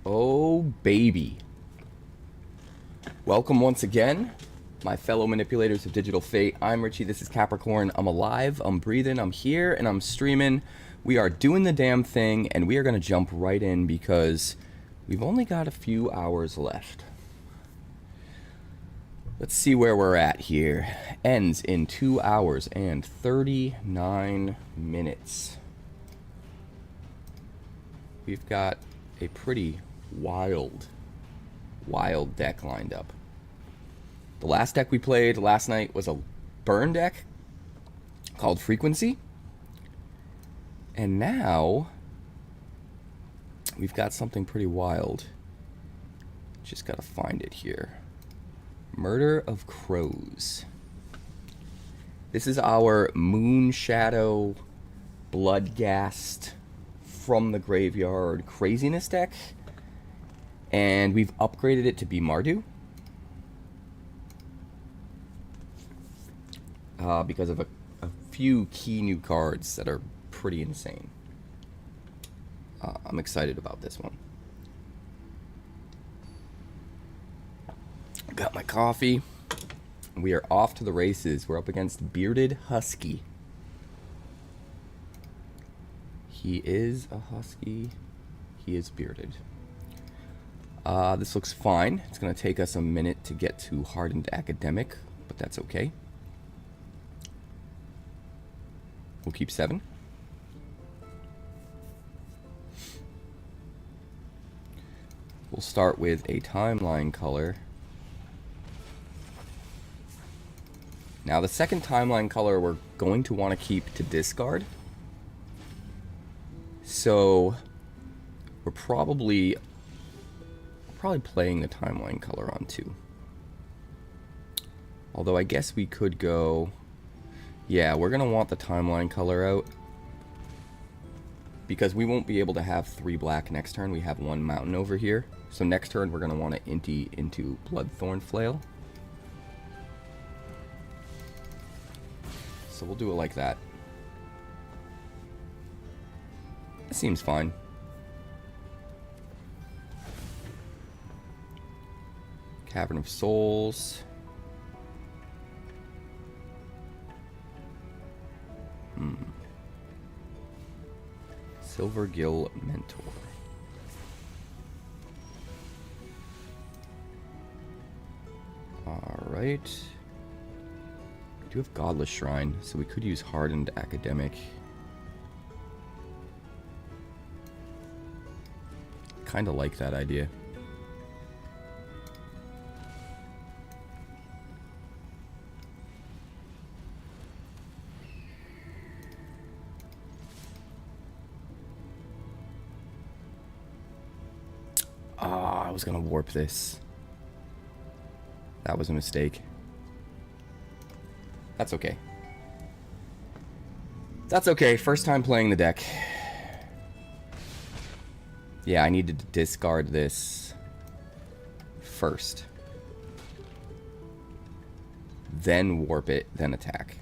Oh, baby. Welcome once again, my fellow manipulators of digital fate. I'm Richie, this is Capricorn. I'm alive, I'm breathing, I'm here, and I'm streaming. We are doing the damn thing, and we are going to jump right in because we've only got a few hours left. Let's see where we're at here. Ends in 2 hours and 39 minutes. We've got a pretty wild deck lined up. The last deck we played last night was a burn deck called Frequency. And now we've got something pretty wild. Just gotta find it here. Murder of Crows. This is our Moonshadow Bloodghast from the Graveyard Craziness deck. And we've upgraded it to be Mardu. Because of a few key new cards that are pretty insane. I'm excited about this one. Got my coffee. We are off to the races. We're up against Bearded Husky. He is a husky. He is bearded. This looks fine. It's going to take us a minute to get to Hardened Academic, but that's okay. We'll keep 7. We'll start with a timeline color. Now the second timeline color we're going to want to keep to discard. So we're probably playing the timeline color on 2. Although I guess we could go... Yeah, we're going to want the timeline color out. Because we won't be able to have 3 black next turn. We have 1 mountain over here. So next turn we're going to want to inti into Bloodthorn Flail. So we'll do it like that. That seems fine. Cavern of Souls. Silvergill Mentor. Alright. We do have Godless Shrine, so we could use Hardened Academic. Kinda like that idea. I was gonna warp this. That was a mistake. That's okay. That's okay. First time playing the deck. Yeah, I needed to discard this first. Then warp it, then attack.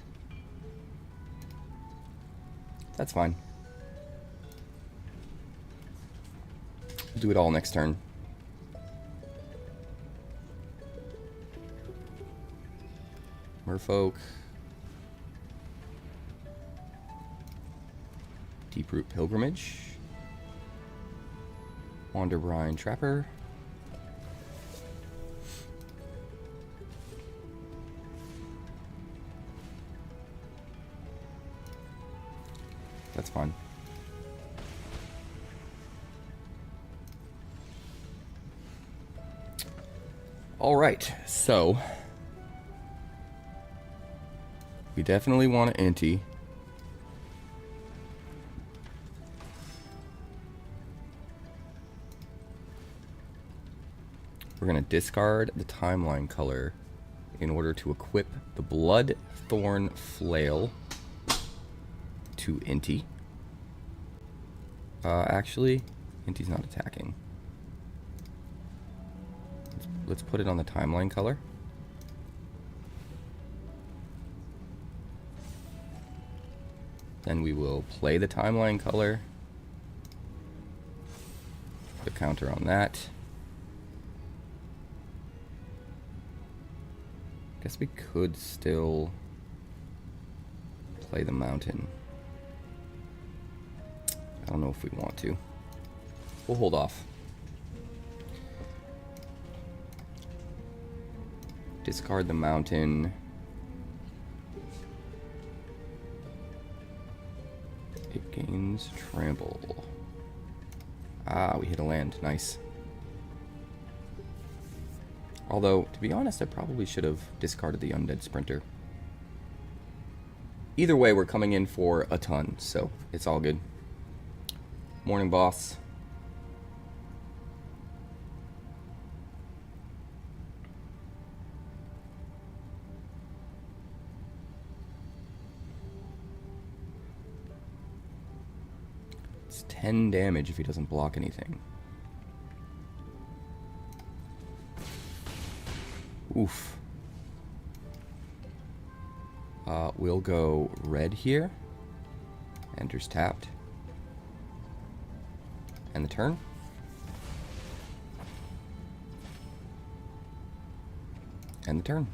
That's fine. We'll do it all next turn. Merfolk. Deeproot Pilgrimage. Wanderbrine Trapper. That's fine. Alright, so we definitely want to anti. We're going to discard the timeline color in order to equip the Bloodthorn Flail to Inti. Actually, Inti's not attacking. Let's put it on the timeline color. Then we will play the timeline color. the counter on that. Guess we could still play the mountain. I don't know if we want to. We'll hold off. Discard the mountain. It gains trample. Ah, we hit a land. Nice. Although, to be honest, I probably should have discarded the Undead Sprinter. Either way, we're coming in for a ton, so it's all good. Morning, boss. It's 10 damage if he doesn't block anything. Oof. We'll go red here. Enters tapped. And the turn. And the turn.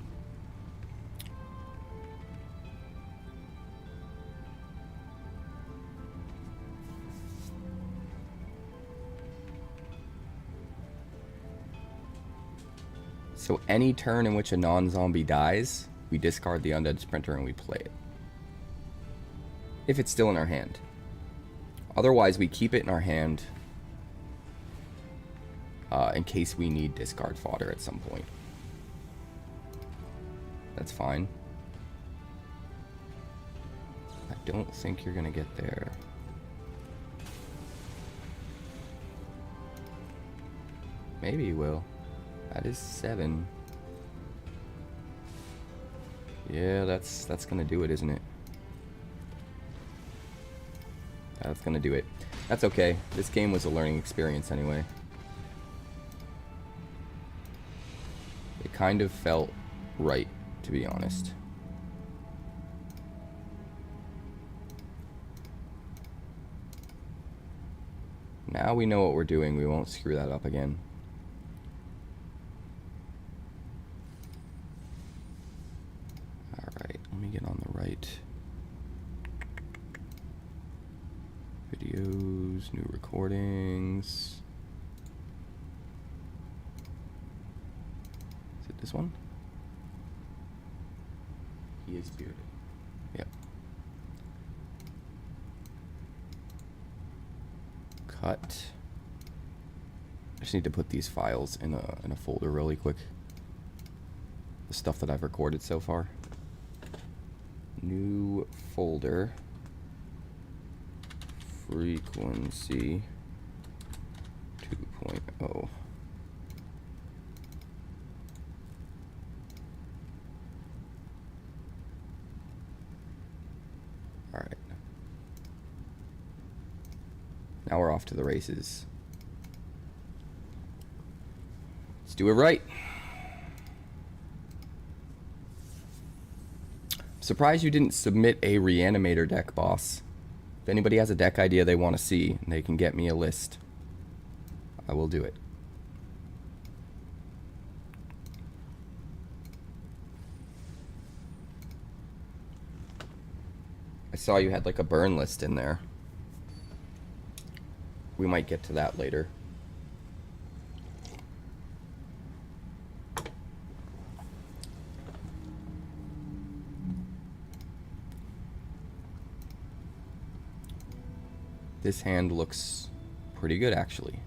So any turn in which a non-zombie dies, we discard the Undead Sprinter and we play it. If it's still in our hand. Otherwise, we keep it in our hand in case we need discard fodder at some point. That's fine. I don't think you're going to get there. Maybe you will. That is 7. Yeah, that's gonna do it, isn't it? That's gonna do it. That's okay. This game was a learning experience anyway. It kind of felt right, to be honest. Now we know what we're doing. We won't screw that up again. Get on the right. Videos, new recordings. Is it this one? He is bearded. Yep. Cut. I just need to put these files in a folder really quick. The stuff that I've recorded so far. New folder, frequency 2.0. Alright. Now we're off to the races. Let's do it right. Surprised you didn't submit a reanimator deck, boss. If anybody has a deck idea they want to see, they can get me a list. I will do it. I saw you had like a burn list in there. We might get to that later. This hand looks pretty good, actually.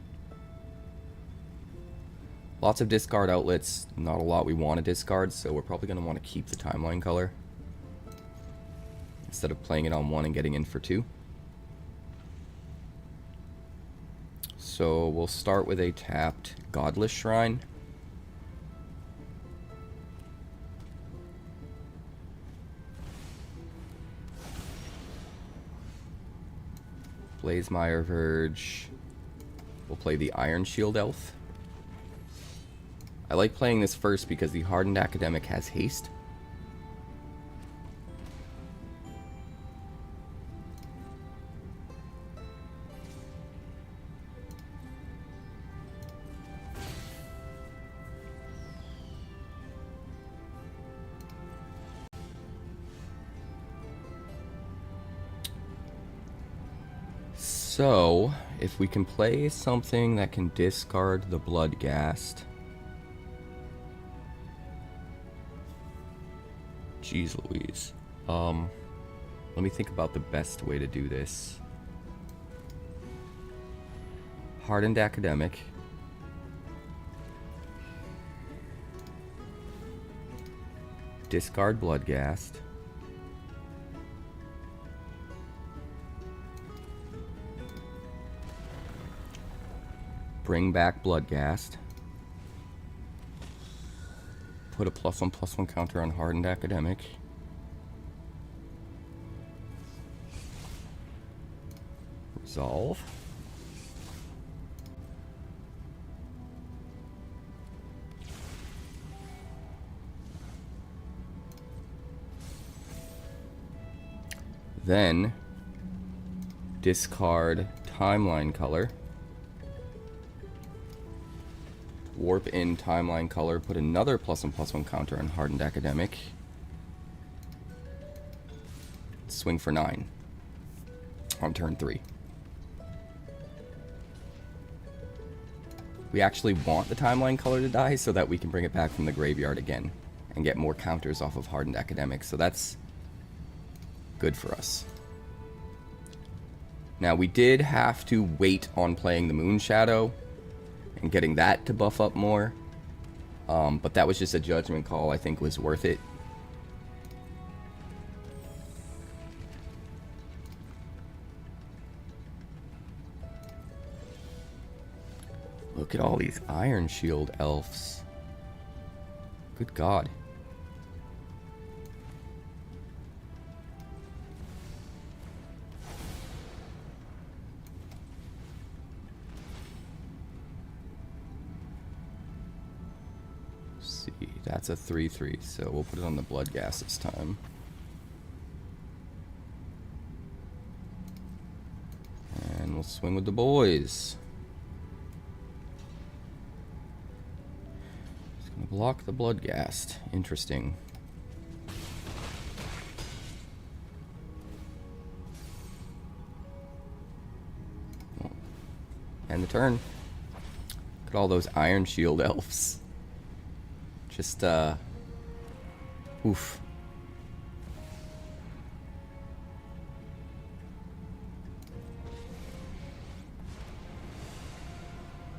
Lots of discard outlets, not a lot we want to discard, so we're probably going to want to keep the timeline color instead of playing it on 1 and getting in for 2. So we'll start with a tapped Godless Shrine. Blazemire Verge. We'll play the Iron Shield Elf. I like playing this first because the Hardened Academic has haste. So, if we can play something that can discard the Bloodghast. Jeez Louise. Let me think about the best way to do this. Hardened Academic. Discard Bloodghast. Bring back Bloodghast. Put a +1/+1 counter on Hardened Academic. Resolve. Then discard Timeline Color. Warp in Timeline Color, put another +1/+1 counter on Hardened Academic. Swing for 9 on turn 3. We actually want the Timeline Color to die so that we can bring it back from the graveyard again and get more counters off of Hardened Academic, so that's good for us. Now, we did have to wait on playing the Moonshadow and getting that to buff up more, but that was just a judgment call I think was worth it. Look at all these Iron Shield elves. Good God. That's a 3/3, so we'll put it on the Bloodghast this time. And we'll swing with the boys. It's gonna block the Bloodghast. Interesting. Well, end the turn. Look at all those Iron Shield elves. Just, oof.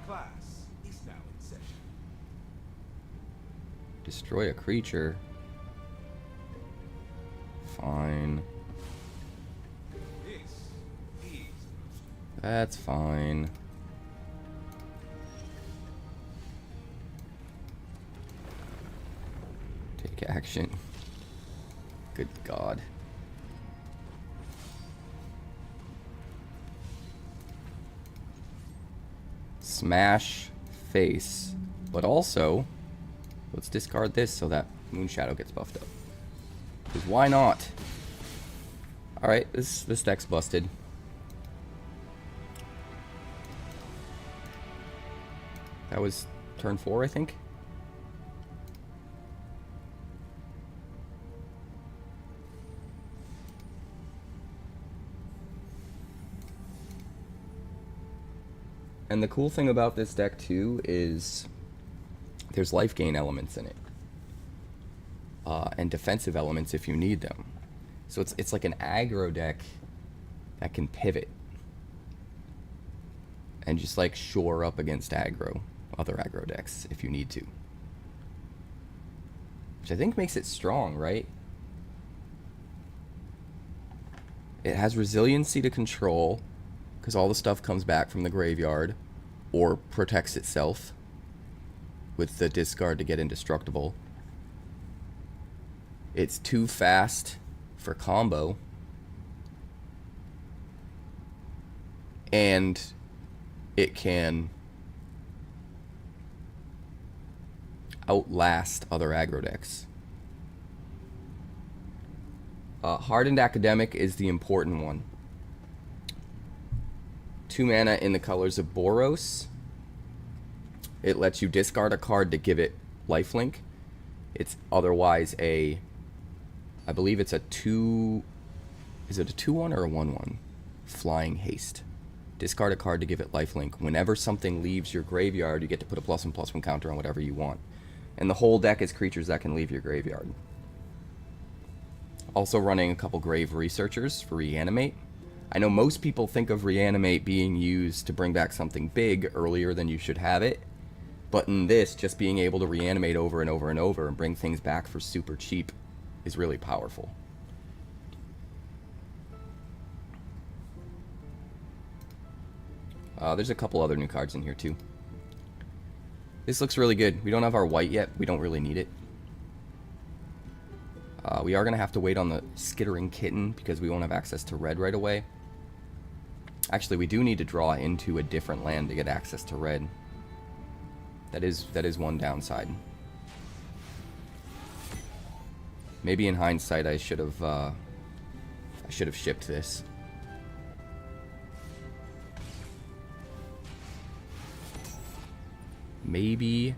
Class is now in session. Destroy a creature. Fine. This is That's fine. Action. Good God. Smash face. But also, let's discard this so that Moonshadow gets buffed up. Because why not? Alright, this deck's busted. That was turn 4, I think. And the cool thing about this deck too is there's life gain elements in it, and defensive elements if you need them. So it's like an aggro deck that can pivot and just like shore up against other aggro decks if you need to, which I think makes it strong, right? It has resiliency to control, because all the stuff comes back from the graveyard or protects itself with the discard to get indestructible. It's too fast for combo, and it can outlast other aggro decks. Hardened Academic is the important one. 2 mana in the colors of Boros. It lets you discard a card to give it lifelink. It's otherwise I believe it's a 2... Is it a 2/1 or a 1/1? Flying Haste. Discard a card to give it lifelink. Whenever something leaves your graveyard, you get to put a +1/+1 counter on whatever you want. And the whole deck is creatures that can leave your graveyard. Also running a couple Grave Researchers for Reanimate. I know most people think of Reanimate being used to bring back something big earlier than you should have it. But in this, just being able to reanimate over and over and over and bring things back for super cheap is really powerful. There's a couple other new cards in here too. This looks really good. We don't have our white yet. We don't really need it. We are going to have to wait on the Skittering Kitten because we won't have access to red right away. Actually, we do need to draw into a different land to get access to red. That is one downside. Maybe in hindsight I should have shipped this. Maybe.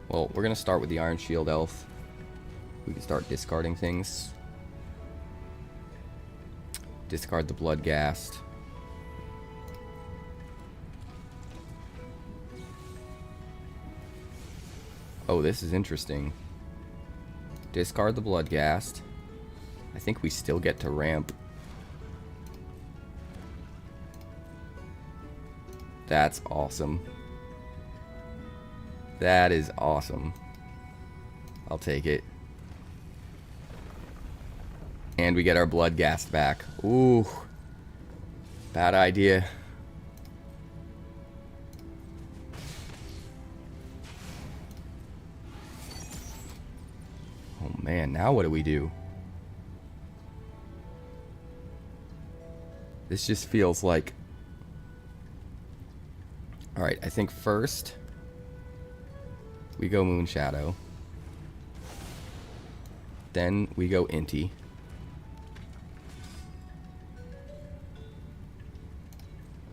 Well, we're gonna start with the Iron Shield Elf. We can start discarding things. Discard the Bloodghast. Oh, this is interesting. Discard the Bloodghast. I think we still get to ramp. That's awesome. That is awesome. I'll take it. And we get our Bloodghast back. Ooh. Bad idea. Oh man, now what do we do? This just feels like... Alright, I think first we go Moonshadow. Then we go Inti.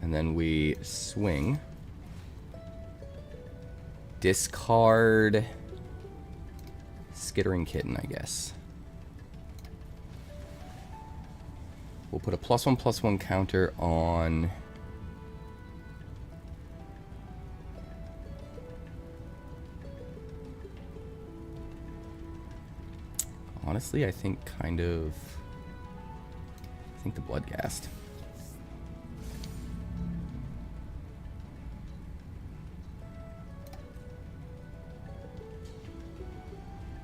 And then we swing. Discard Skittering Kitten, I guess. We'll put a +1/+1 counter on... Honestly, I think the Bloodghast.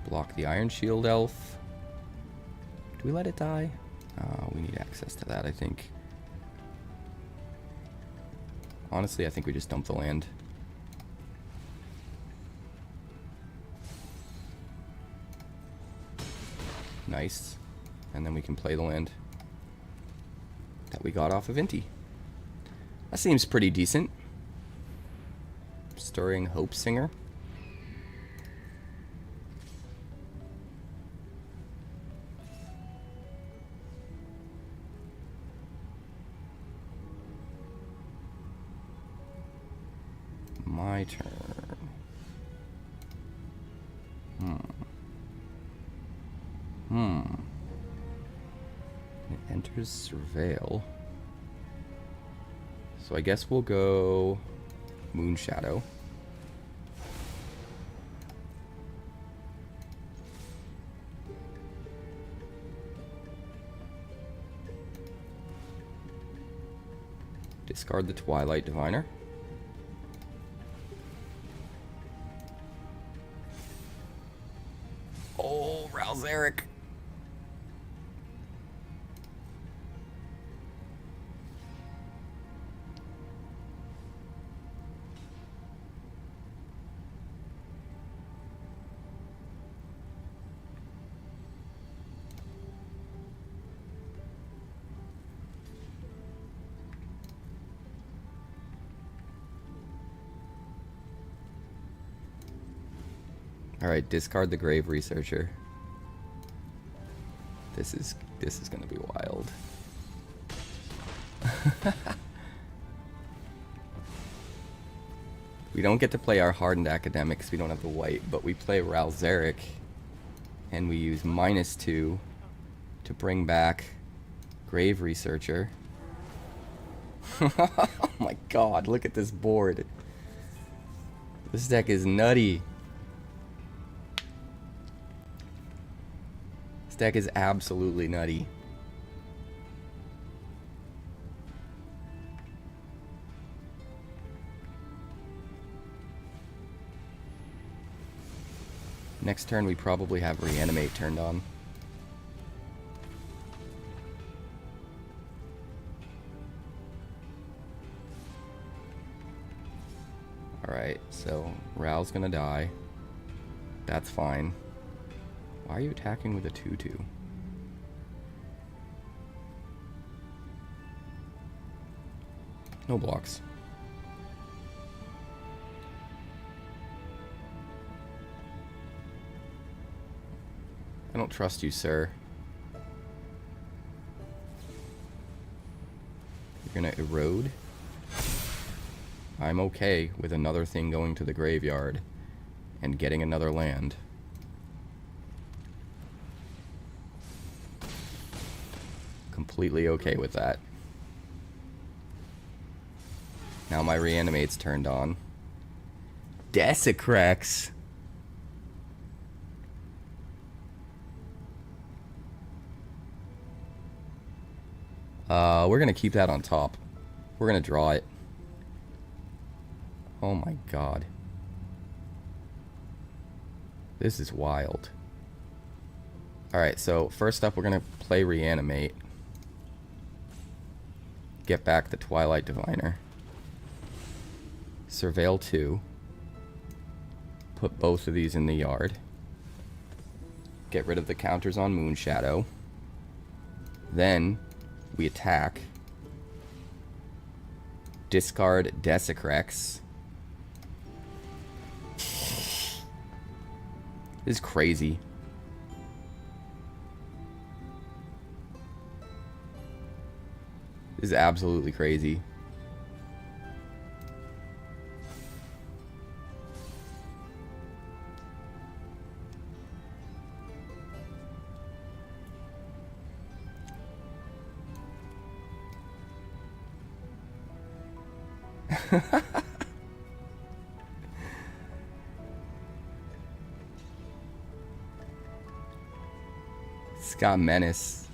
Block the Iron Shield Elf. Do we let it die? We need access to that, I think. Honestly, I think we just dump the land. Nice. And then we can play the land that we got off of Inti. That seems pretty decent. Stirring Hope Singer. My turn. It enters Surveil. So I guess we'll go Moonshadow. Discard the Twilight Diviner. Oh, Ralzeric. Alright, discard the Grave Researcher. This is gonna be wild. We don't get to play our Hardened Academics, we don't have the white, but we play Ralzeric. And we use -2 to bring back Grave Researcher. Oh my god, look at this board. This deck is nutty. This deck is absolutely nutty. Next turn we probably have Reanimate turned on. Alright, so Ral's gonna die. That's fine. Why are you attacking with a 2/2? No blocks. I don't trust you, sir. You're gonna erode? I'm okay with another thing going to the graveyard and getting another land. Completely okay with that. Now my Reanimate's turned on. Desecrex! We're gonna keep that on top. We're gonna draw it. Oh my god. This is wild. Alright, so first up we're gonna play Reanimate. Get back the Twilight Diviner. Surveil 2. Put both of these in the yard. Get rid of the counters on Moonshadow. Then we attack. Discard Desecrex. This is crazy. This is absolutely crazy. Scott Menace.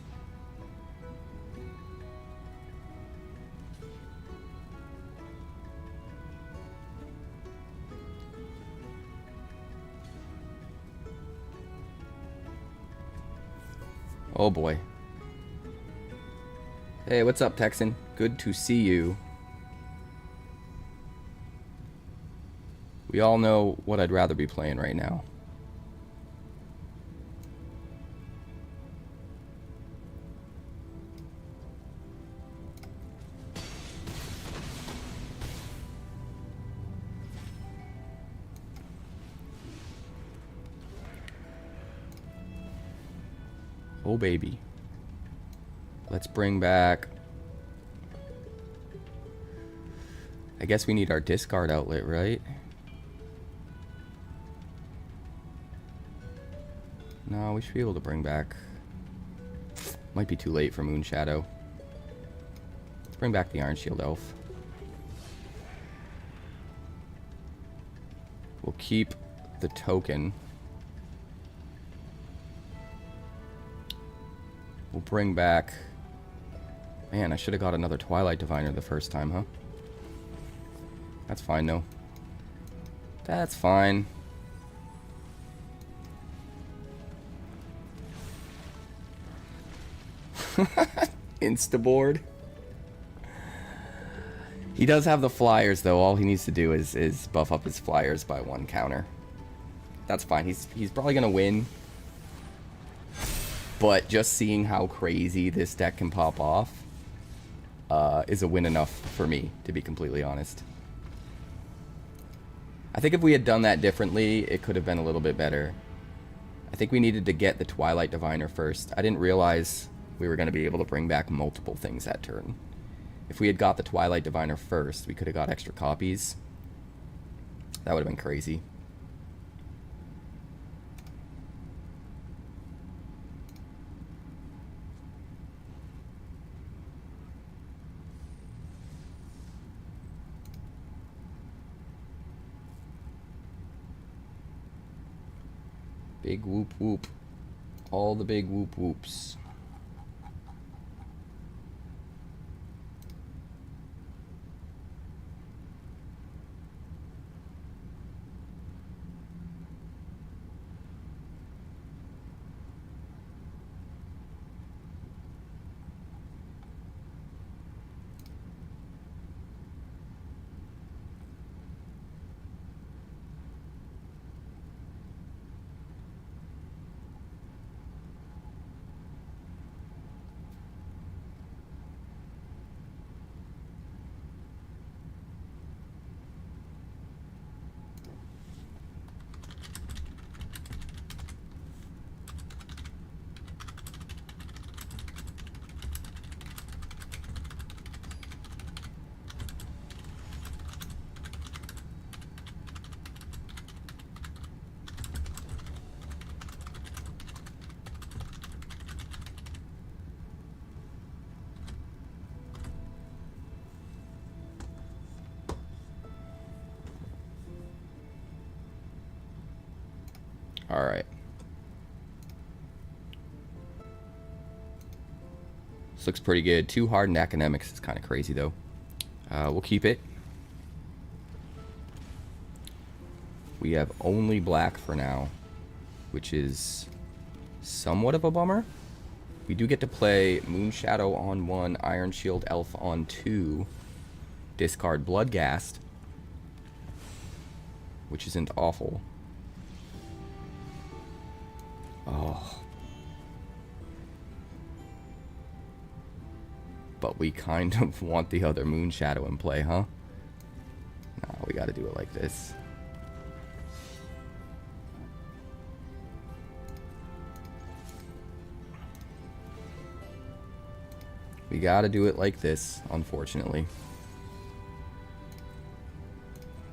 Oh boy. Hey, what's up, Texan? Good to see you. We all know what I'd rather be playing right now. Oh baby. Let's bring back... I guess we need our discard outlet, right? No, we should be able to bring back... Might be too late for Moonshadow. Let's bring back the Iron Shield Elf. We'll keep the token. We'll bring back... Man, I should have got another Twilight Diviner the first time, huh? That's fine, though. That's fine. Instaboard. He does have the flyers, though. All he needs to do is buff up his flyers by 1 counter. That's fine. He's probably gonna win. But just seeing how crazy this deck can pop off is a win enough for me, to be completely honest. I think if we had done that differently, it could have been a little bit better. I think we needed to get the Twilight Diviner first. I didn't realize we were going to be able to bring back multiple things that turn. If we had got the Twilight Diviner first, we could have got extra copies. That would have been crazy. Big whoop whoop. All the big whoop whoops. All right. This looks pretty good. Too hard in academics is kind of crazy, though. We'll keep it. We have only black for now, which is somewhat of a bummer. We do get to play Moonshadow on 1, Iron Shield Elf on 2, discard Bloodghast, which isn't awful. Oh. But we kind of want the other Moonshadow in play, huh? Nah, we gotta do it like this. We gotta do it like this, unfortunately.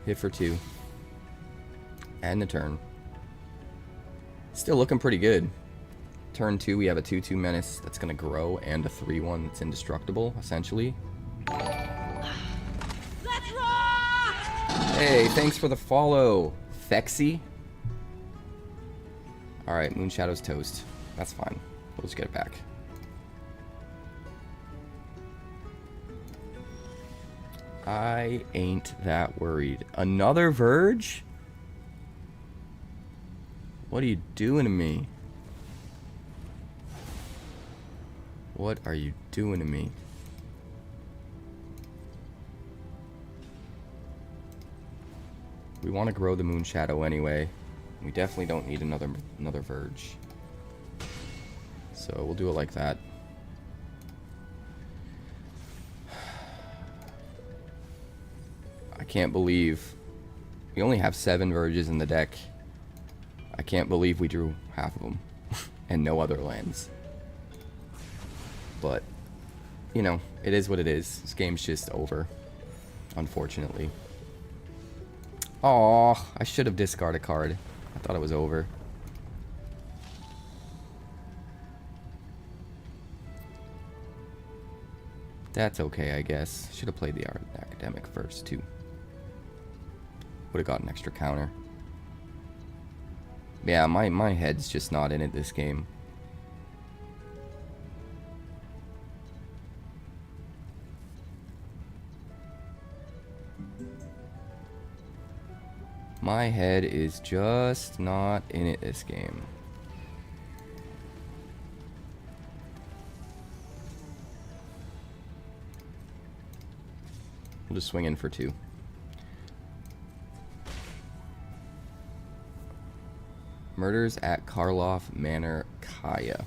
Hit for 2. And the turn. Still looking pretty good. Turn 2, we have a 2/2 menace that's going to grow, and a 3/1 that's indestructible, essentially. Let's rock! Hey, thanks for the follow, Fexy. Alright, Moonshadow's toast. That's fine. We'll just get it back. I ain't that worried. Another Verge? What are you doing to me? What are you doing to me? We want to grow the Moonshadow anyway. We definitely don't need another Verge. So we'll do it like that. I can't believe we only have 7 Verges in the deck. I can't believe we drew half of them and no other lands. But, you know, it is what it is. This game's just over, unfortunately. Aw, I should have discarded a card. I thought it was over. That's okay, I guess. Should have played the academic first, too. Would have got an extra counter. Yeah, my head's just not in it this game. My head is just not in it this game. We'll just swing in for 2. Murders at Karloff Manor, Kaya.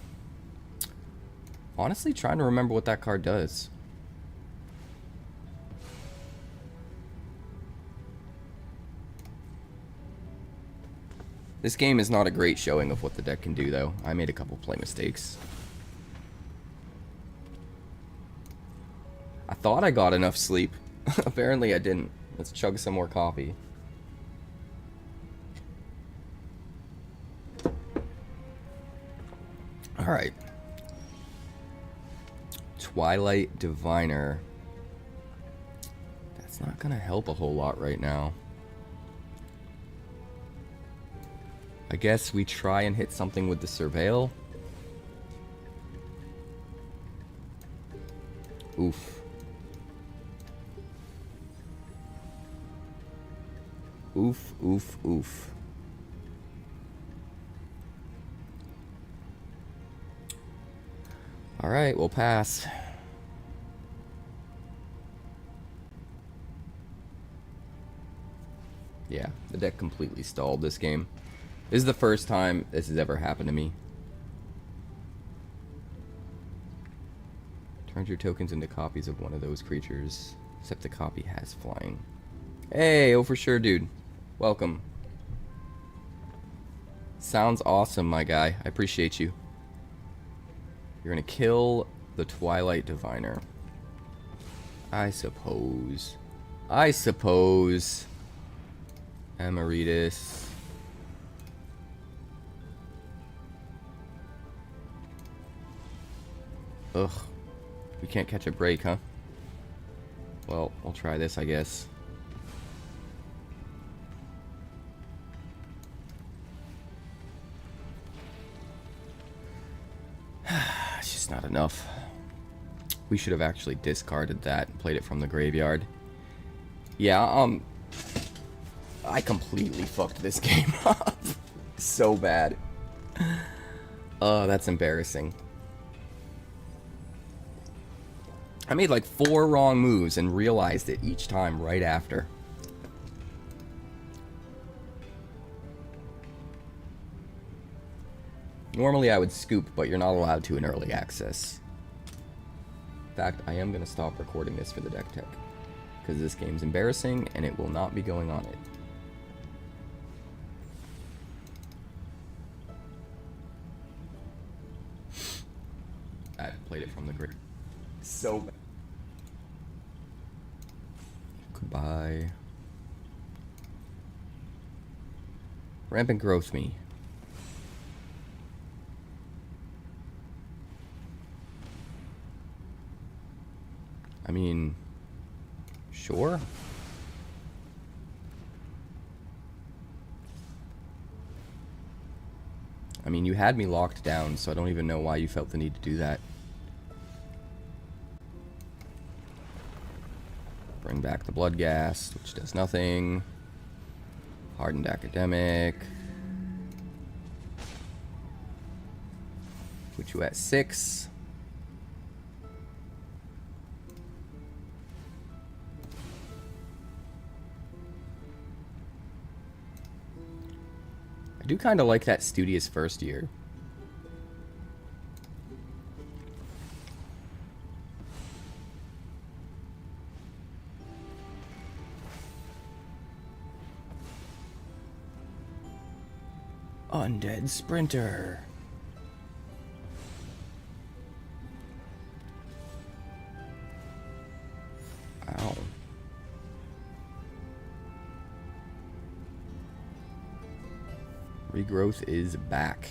Honestly, trying to remember what that card does. This game is not a great showing of what the deck can do, though. I made a couple play mistakes. I thought I got enough sleep. Apparently I didn't. Let's chug some more coffee. Alright. Twilight Diviner. That's not gonna help a whole lot right now. I guess we try and hit something with the Surveil. Oof. Oof, oof, oof. Alright, we'll pass. Yeah, the deck completely stalled this game. This is the first time this has ever happened to me. Turns your tokens into copies of one of those creatures, except the copy has flying. Hey, oh for sure, dude. Welcome. Sounds awesome, my guy. I appreciate you. You're gonna kill the Twilight Diviner. I suppose. I suppose. Emeritus. Ugh. We can't catch a break, huh? Well, I'll try this, I guess. It's just not enough. We should have actually discarded that and played it from the graveyard. Yeah, I completely fucked this game up. So bad. Oh, that's embarrassing. I made like 4 wrong moves and realized it each time right after. Normally I would scoop, but you're not allowed to in early access. In fact, I am going to stop recording this for the deck tech, because this game's embarrassing and it will not be going on it. I played it from the grid. So bad. Goodbye. Rampant growth me. I mean, sure. I mean, you had me locked down, so I don't even know why you felt the need to do that. Bring back the Bloodghast, which does nothing. Hardened Academic. Put you at 6. I do kind of like that studious first year. Undead Sprinter. Ow. Regrowth is back.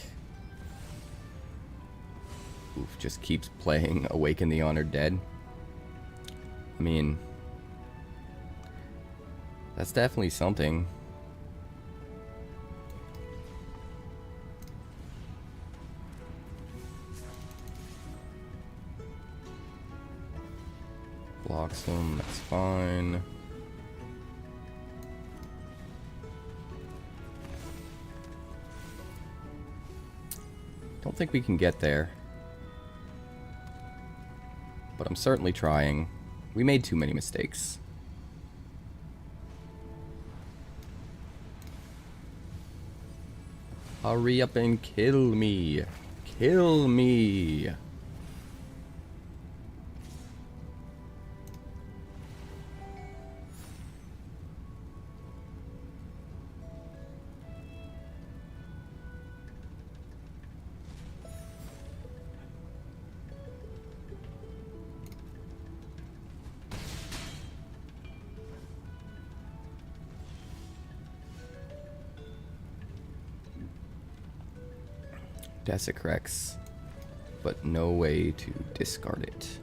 Oof, just keeps playing Awaken the Honored Dead. I mean, that's definitely something. Blocks them, that's fine. Don't think we can get there. But I'm certainly trying. We made too many mistakes. Hurry up and kill me. Kill me. Desecrex, but no way to discard it.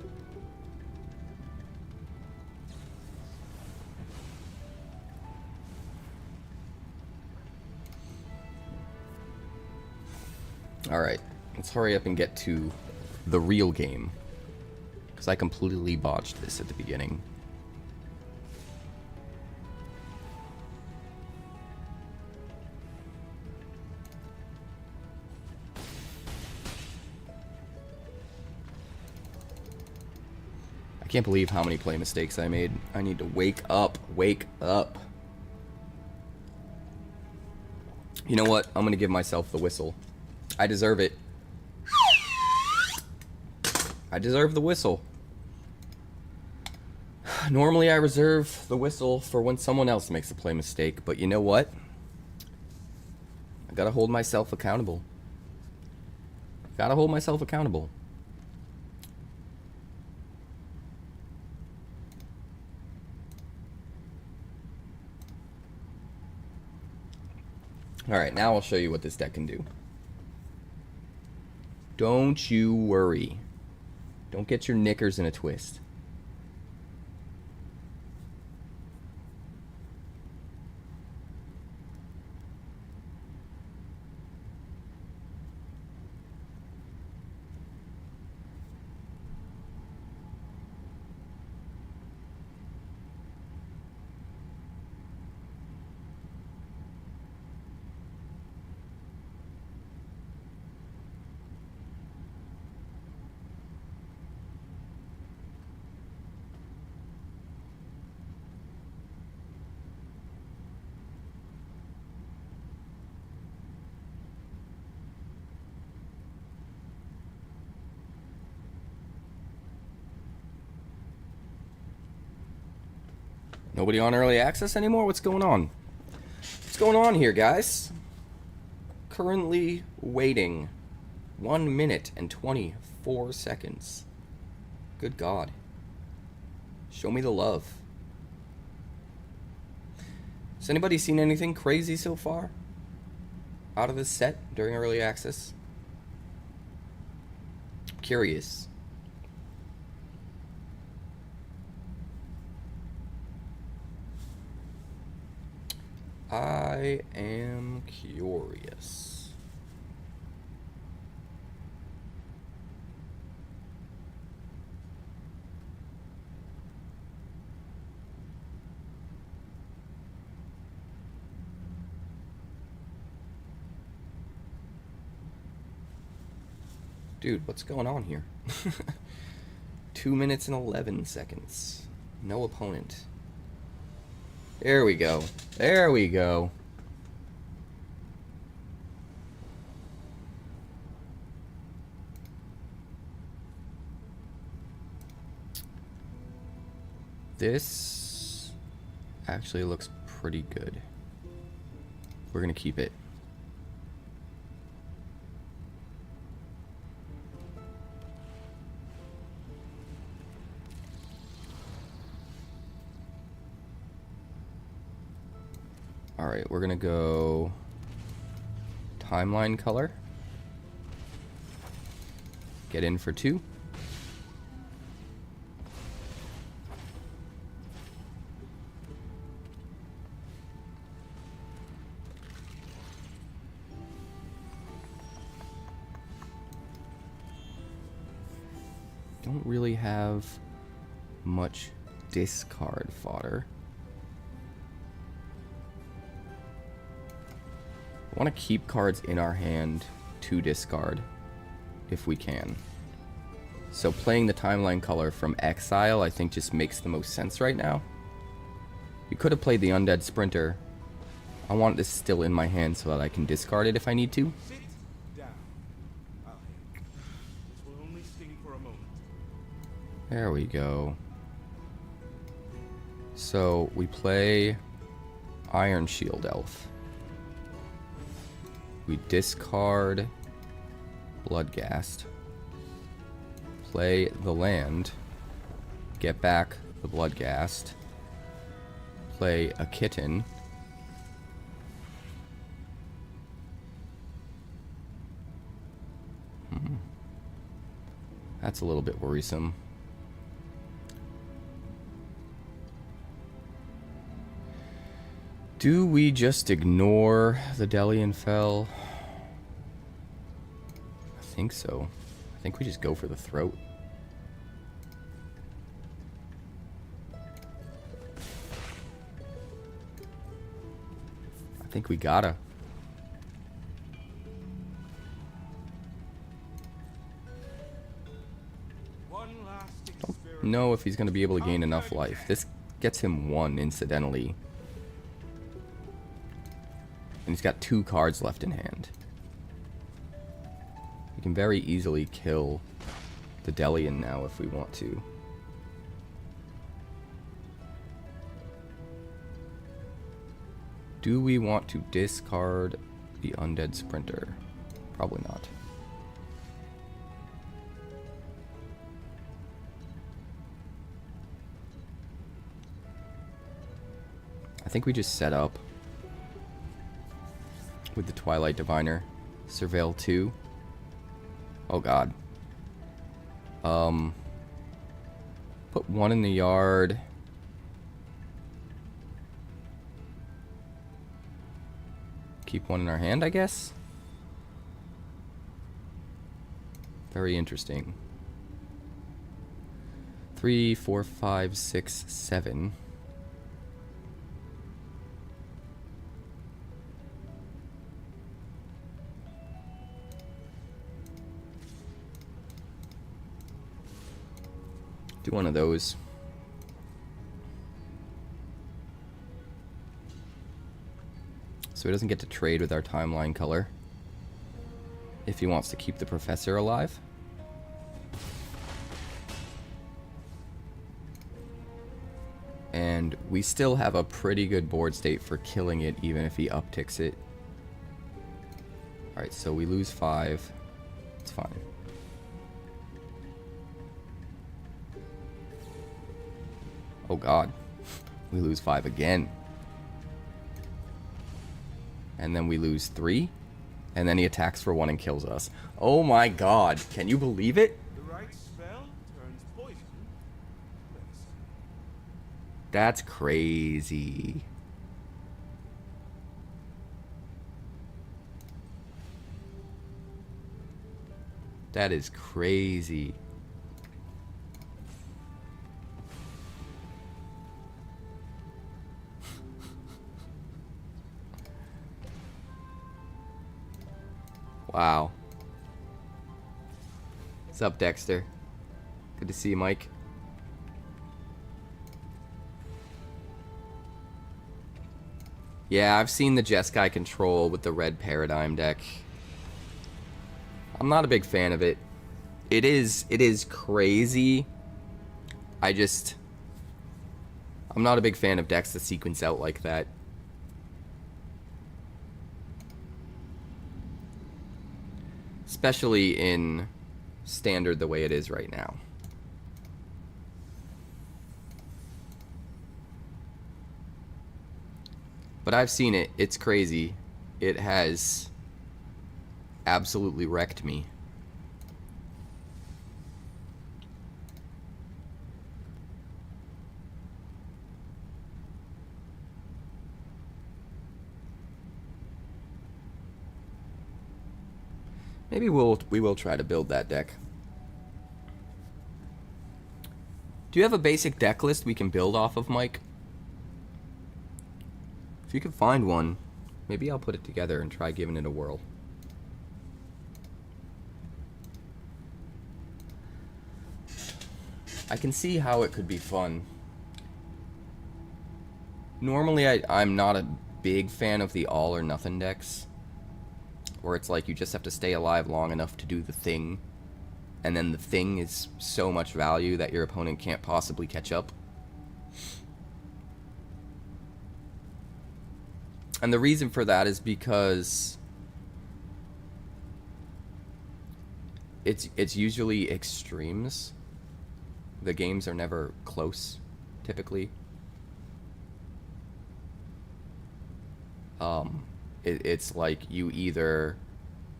Alright, let's hurry up and get to the real game. Because I completely botched this at the beginning. I can't believe how many play mistakes I made. I need to wake up. Wake up. You know what? I'm going to give myself the whistle. I deserve it. I deserve the whistle. Normally I reserve the whistle for when someone else makes a play mistake, but you know what? I gotta hold myself accountable. Gotta hold myself accountable. Alright, now I'll show you what this deck can do. Don't you worry. Don't get your knickers in a twist. Nobody on early access anymore? What's going on? What's going on here, guys? Currently waiting 1 minute and 24 seconds. Good God. Show me the love. Has anybody seen anything crazy so far out of this set during early access? Curious. I am curious. Dude, what's going on here? 2 minutes and 11 seconds. No opponent. There we go. There we go. This actually looks pretty good. We're gonna keep it. Alright, we're gonna go timeline color. Get in for 2. Don't really have much discard fodder. I want to keep cards in our hand to discard if we can. So playing the timeline color from exile I think just makes the most sense right now. We could have played the Undead Sprinter. I want this still in my hand so that I can discard it if I need to. Sit down. I'll handle it. This will only sting for a moment. There we go. So we play Iron Shield Elf. We discard Bloodghast. Play the land. Get back the Bloodghast. Play a Kitten. That's a little bit worrisome. Do we just ignore the Delian Fell? think so. I think we just go for the throat. I think we gotta. Don't know if he's gonna be able to gain enough life. This gets him 1 incidentally. And he's got 2 cards left in hand. We can very easily kill the Delian now if we want to. Do we want to discard the Undead Sprinter? Probably not. I think we just set up with the Twilight Diviner. Surveil 2. Oh god. Put 1 in the yard. Keep 1 in our hand, I guess? Very interesting. 3, 4, 5, 6, 7. Do one of those. So he doesn't get to trade with our timeline color if he wants to keep the professor alive. And we still have a pretty good board state for killing it even if he upticks it. Alright, so we lose 5. It's fine. Oh god. We lose 5 again. And then we lose 3. And then he attacks for 1 and kills us. Oh my god. Can you believe it? The right spell turns poison. Medicine. That's crazy. That is crazy. Wow. What's up, Dexter? Good to see you, Mike. Yeah, I've seen the Jeskai control with the red Paradigm deck. I'm not a big fan of it. It is crazy. I'm not a big fan of decks that sequence out like that. Especially in Standard the way it is right now. But I've seen it. It's crazy. It has absolutely wrecked me. Maybe we will try to build that deck. Do you have a basic deck list we can build off of, Mike? If you can find one, maybe I'll put it together and try giving it a whirl. I can see how it could be fun. Normally I'm not a big fan of the all or nothing decks, where it's like you just have to stay alive long enough to do the thing, and then the thing is so much value that your opponent can't possibly catch up. And the reason for that is because it's usually extremes. The games are never close, typically. It's like you either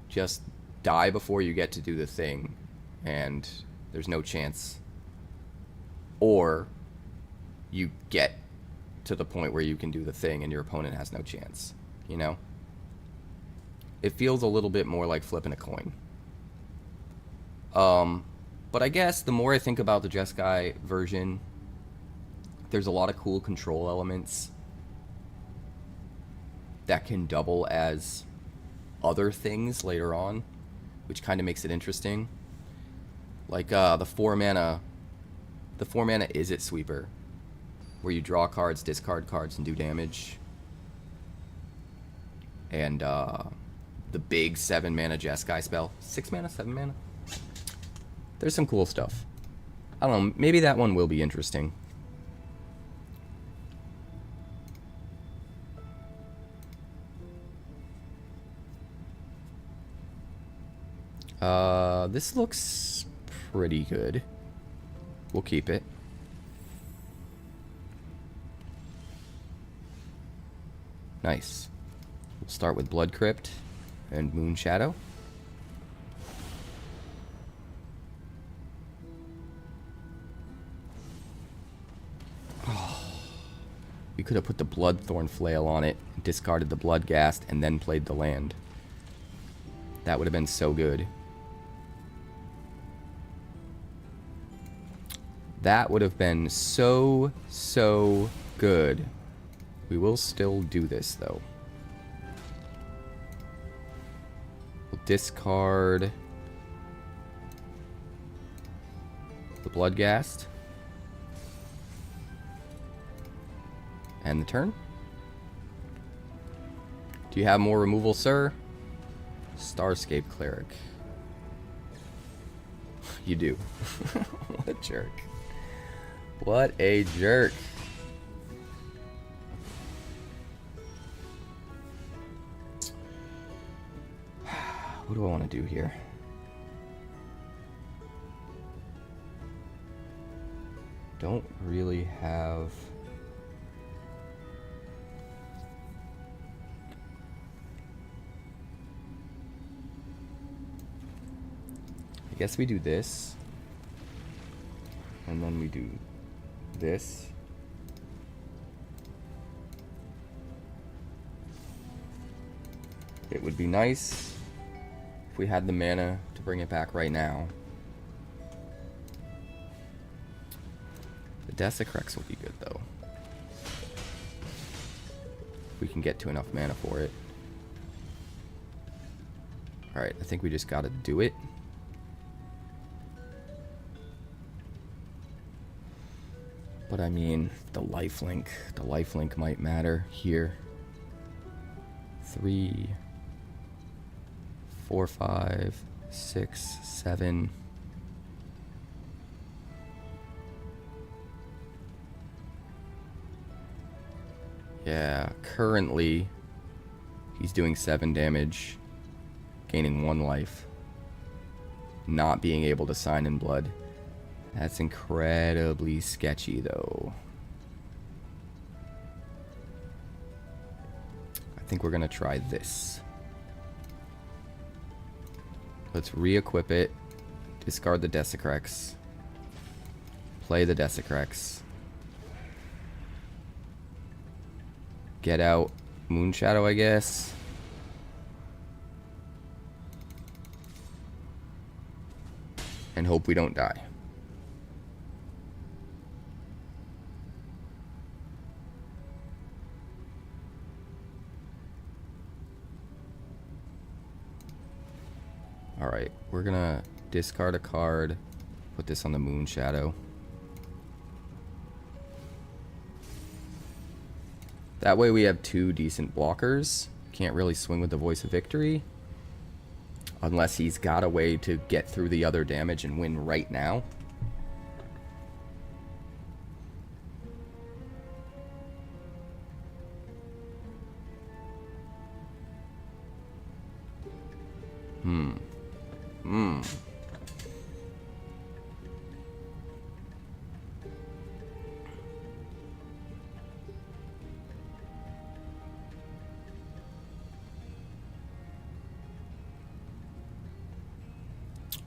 just die before you get to do the thing, and there's no chance, or you get to the point where you can do the thing and your opponent has no chance, you know? It feels a little bit more like flipping a coin. But I guess the more I think about the Jeskai version, there's a lot of cool control elements that can double as other things later on, which kind of makes it interesting. Like the 4-mana Is It Sweeper, where you draw cards, discard cards, and do damage. And the big 7-mana Jeskai spell. 6 mana, 7 mana? There's some cool stuff. I don't know, maybe that one will be interesting. This looks pretty good. We'll keep it. Nice. We'll start with Blood Crypt and Moonshadow. Oh, we could have put the Bloodthorn Flail on it, discarded the Bloodghast, and then played the land. That would have been so good. That would have been so good. We will still do this, though. We'll discard the Bloodghast. And the turn. Do you have more removal, sir? Starscape Cleric. You do. What a jerk. What a jerk. What do I want to do here? Don't really have... I guess we do this. And then we do this. It would be nice if we had the mana to bring it back right now. The Desecrex will be good, though. We can get to enough mana for it. Alright, I think we just gotta do it. But I mean, the lifelink might matter here. 3, 4, 5, 6, 7. Yeah, currently he's doing 7 damage, gaining 1 life, not being able to sign in blood. That's incredibly sketchy, though. I think we're gonna try this. Let's re-equip it, discard the Desecrex, play the Desecrex, get out Moonshadow, I guess. And hope we don't die. Alright, we're gonna discard a card, put this on the Moonshadow. That way we have 2 decent blockers. Can't really swing with the Voice of Victory. Unless he's got a way to get through the other damage and win right now.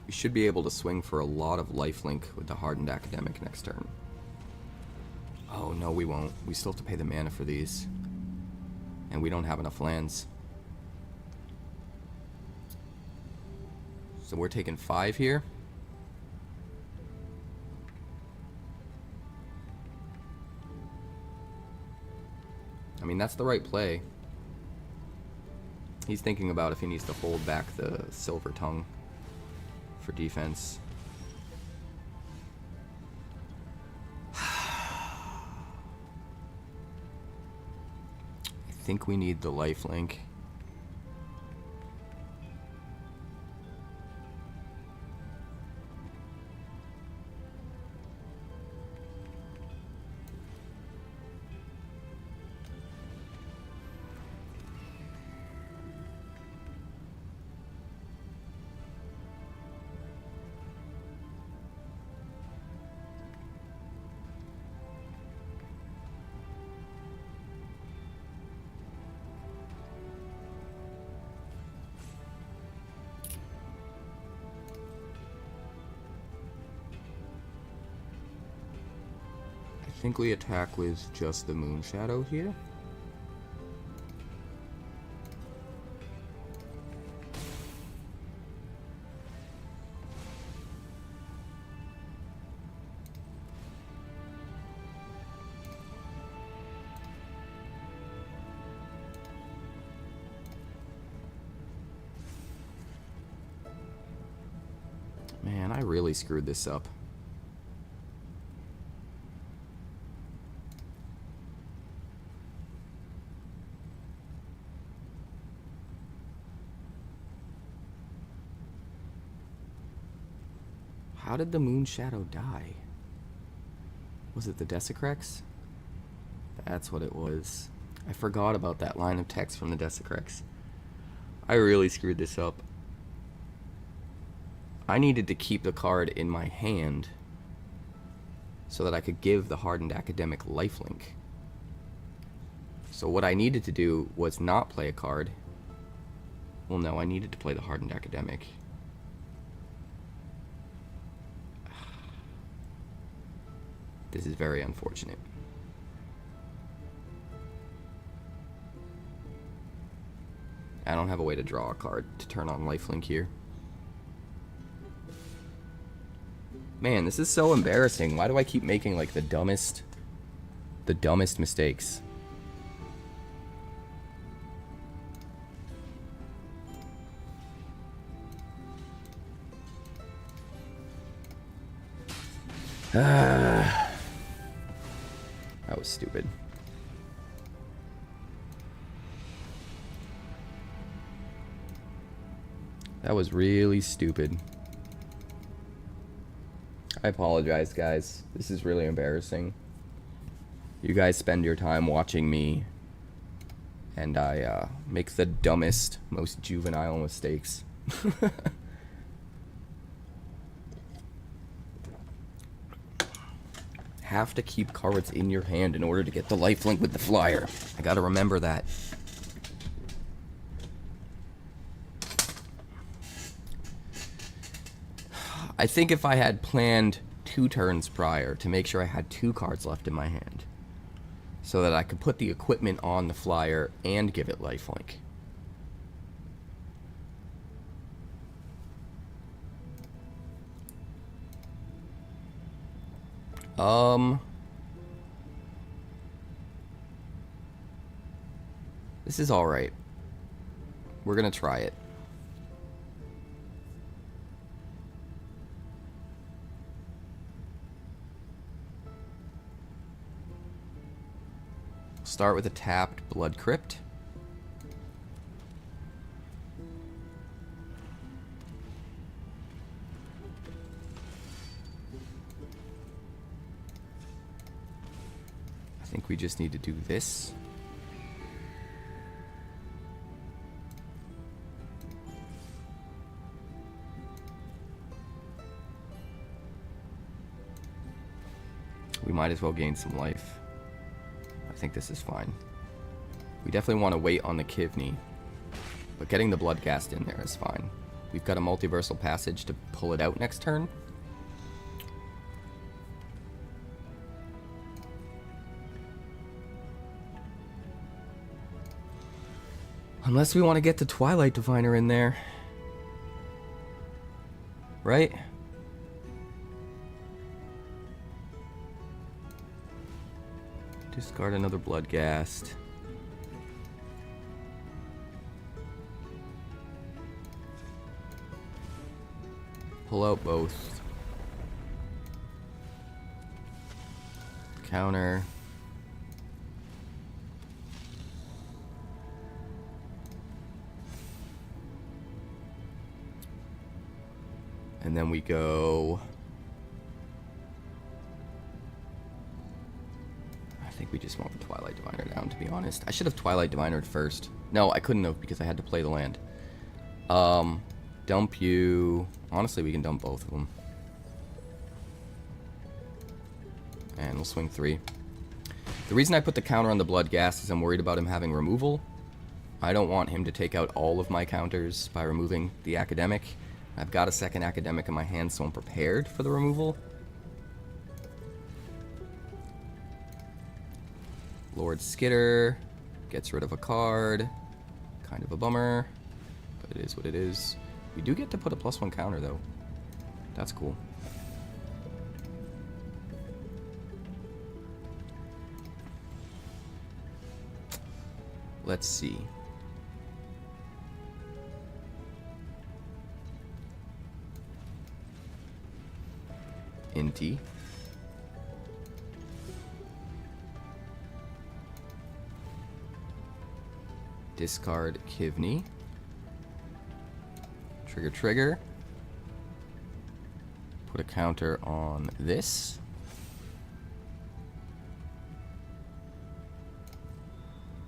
We should be able to swing for a lot of lifelink with the Hardened Academic next turn. Oh, no, we won't. We still have to pay the mana for these. And we don't have enough lands. So we're taking 5 here. I mean, that's the right play. He's thinking about if he needs to hold back the Silver Tongue for defense. I think we need the lifelink. I think we attack with just the Moonshadow here. Man, I really screwed this up. How did the Moonshadow die? Was it the Desecrex? That's what it was. I forgot about that line of text from the Desecrex. I really screwed this up. I needed to keep the card in my hand so that I could give the Hardened Academic lifelink. So what I needed to do was not play a card. Well, no, I needed to play the Hardened Academic. This is very unfortunate. I don't have a way to draw a card to turn on lifelink here. Man, this is so embarrassing. Why do I keep making like the dumbest mistakes? That was stupid. That was really stupid. I apologize, guys. This is really embarrassing. You guys spend your time watching me, and I make the dumbest, most juvenile mistakes. Have to keep cards in your hand in order to get the lifelink with the flyer. I gotta remember that. I think if I had planned 2 turns prior to make sure I had 2 cards left in my hand, so that I could put the equipment on the flyer and give it lifelink. This is alright. We're gonna try it. Start with a tapped Blood Crypt. I think we just need to do this. We might as well gain some life. I think this is fine. We definitely want to wait on the Kivney, but getting the Bloodghast in there is fine. We've got a Multiversal Passage to pull it out next turn. Unless we want to get the Twilight Diviner in there. Right? Discard another Bloodghast. pull out both. Counter. And then we go... I think we just want the Twilight Diviner down, to be honest. I should have Twilight Divinered first. No, I couldn't have because I had to play the land. Dump you... Honestly, we can dump both of them. And we'll swing 3. The reason I put the counter on the Bloodghast is I'm worried about him having removal. I don't want him to take out all of my counters by removing the Academic. I've got a second Academic in my hand, so I'm prepared for the removal. Lord Skitter gets rid of a card. Kind of a bummer, but it is what it is. We do get to put a +1 counter, though. That's cool. Let's see. Inti. Discard Kivney. Trigger. Put a counter on this.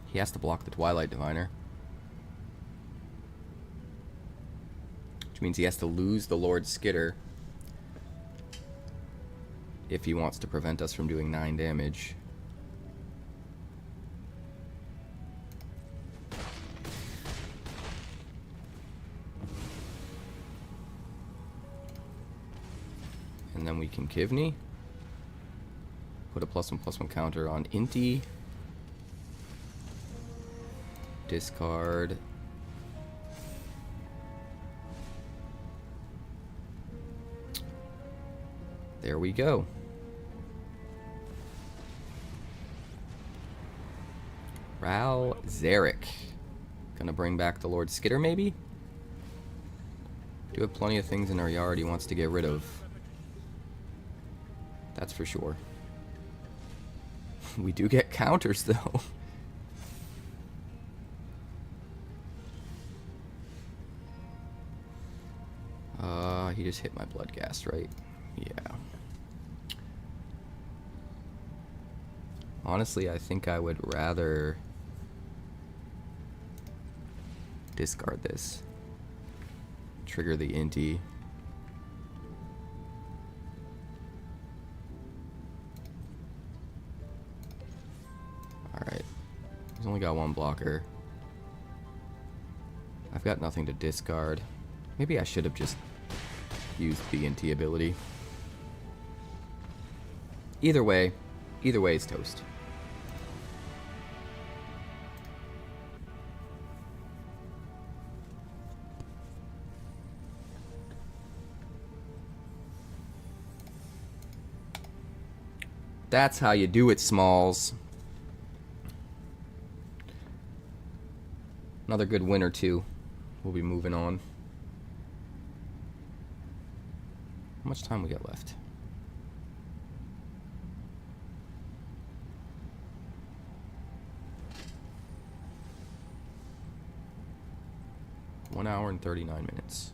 He has to block the Twilight Diviner. Which means he has to lose the Lord Skitter if he wants to prevent us from doing 9 damage. And then we can Kivney. Put a +1/+1 counter on Inti. Discard. There we go. Ral Zarek. Gonna bring back the Lord Skitter, maybe? Do have plenty of things in our yard he wants to get rid of. That's for sure. We do get counters, though. He just hit my Bloodghast, right? Yeah. Honestly, I think I would rather discard this. Trigger the Inti. Alright. He's only got 1 blocker. I've got nothing to discard. Maybe I should have just used the Inti ability. Either way is toast. That's how you do it, Smalls. Another good win or two. We'll be moving on. How much time we got left? One hour and 39 minutes.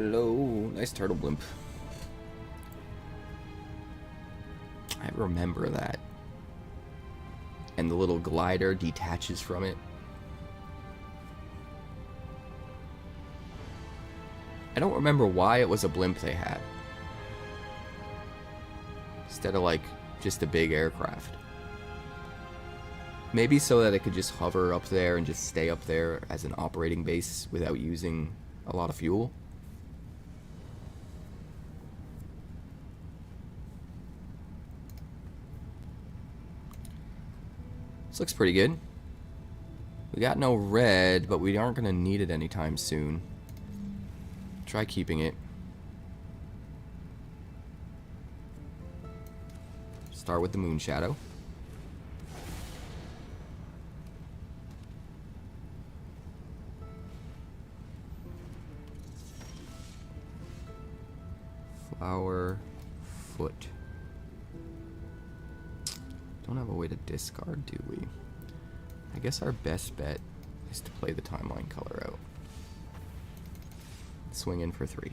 Hello. Nice turtle blimp. I remember that. And the little glider detaches from it. I don't remember why it was a blimp they had. Instead of like just a big aircraft. Maybe so that it could just hover up there and just stay up there as an operating base without using a lot of fuel. This looks pretty good. We got no red, but we aren't going to need it anytime soon. Try keeping it. Start with the Moonshadow. Flower, foot. Don't have a way to discard, do we? I guess our best bet is to play the timeline color out. Swing in for 3.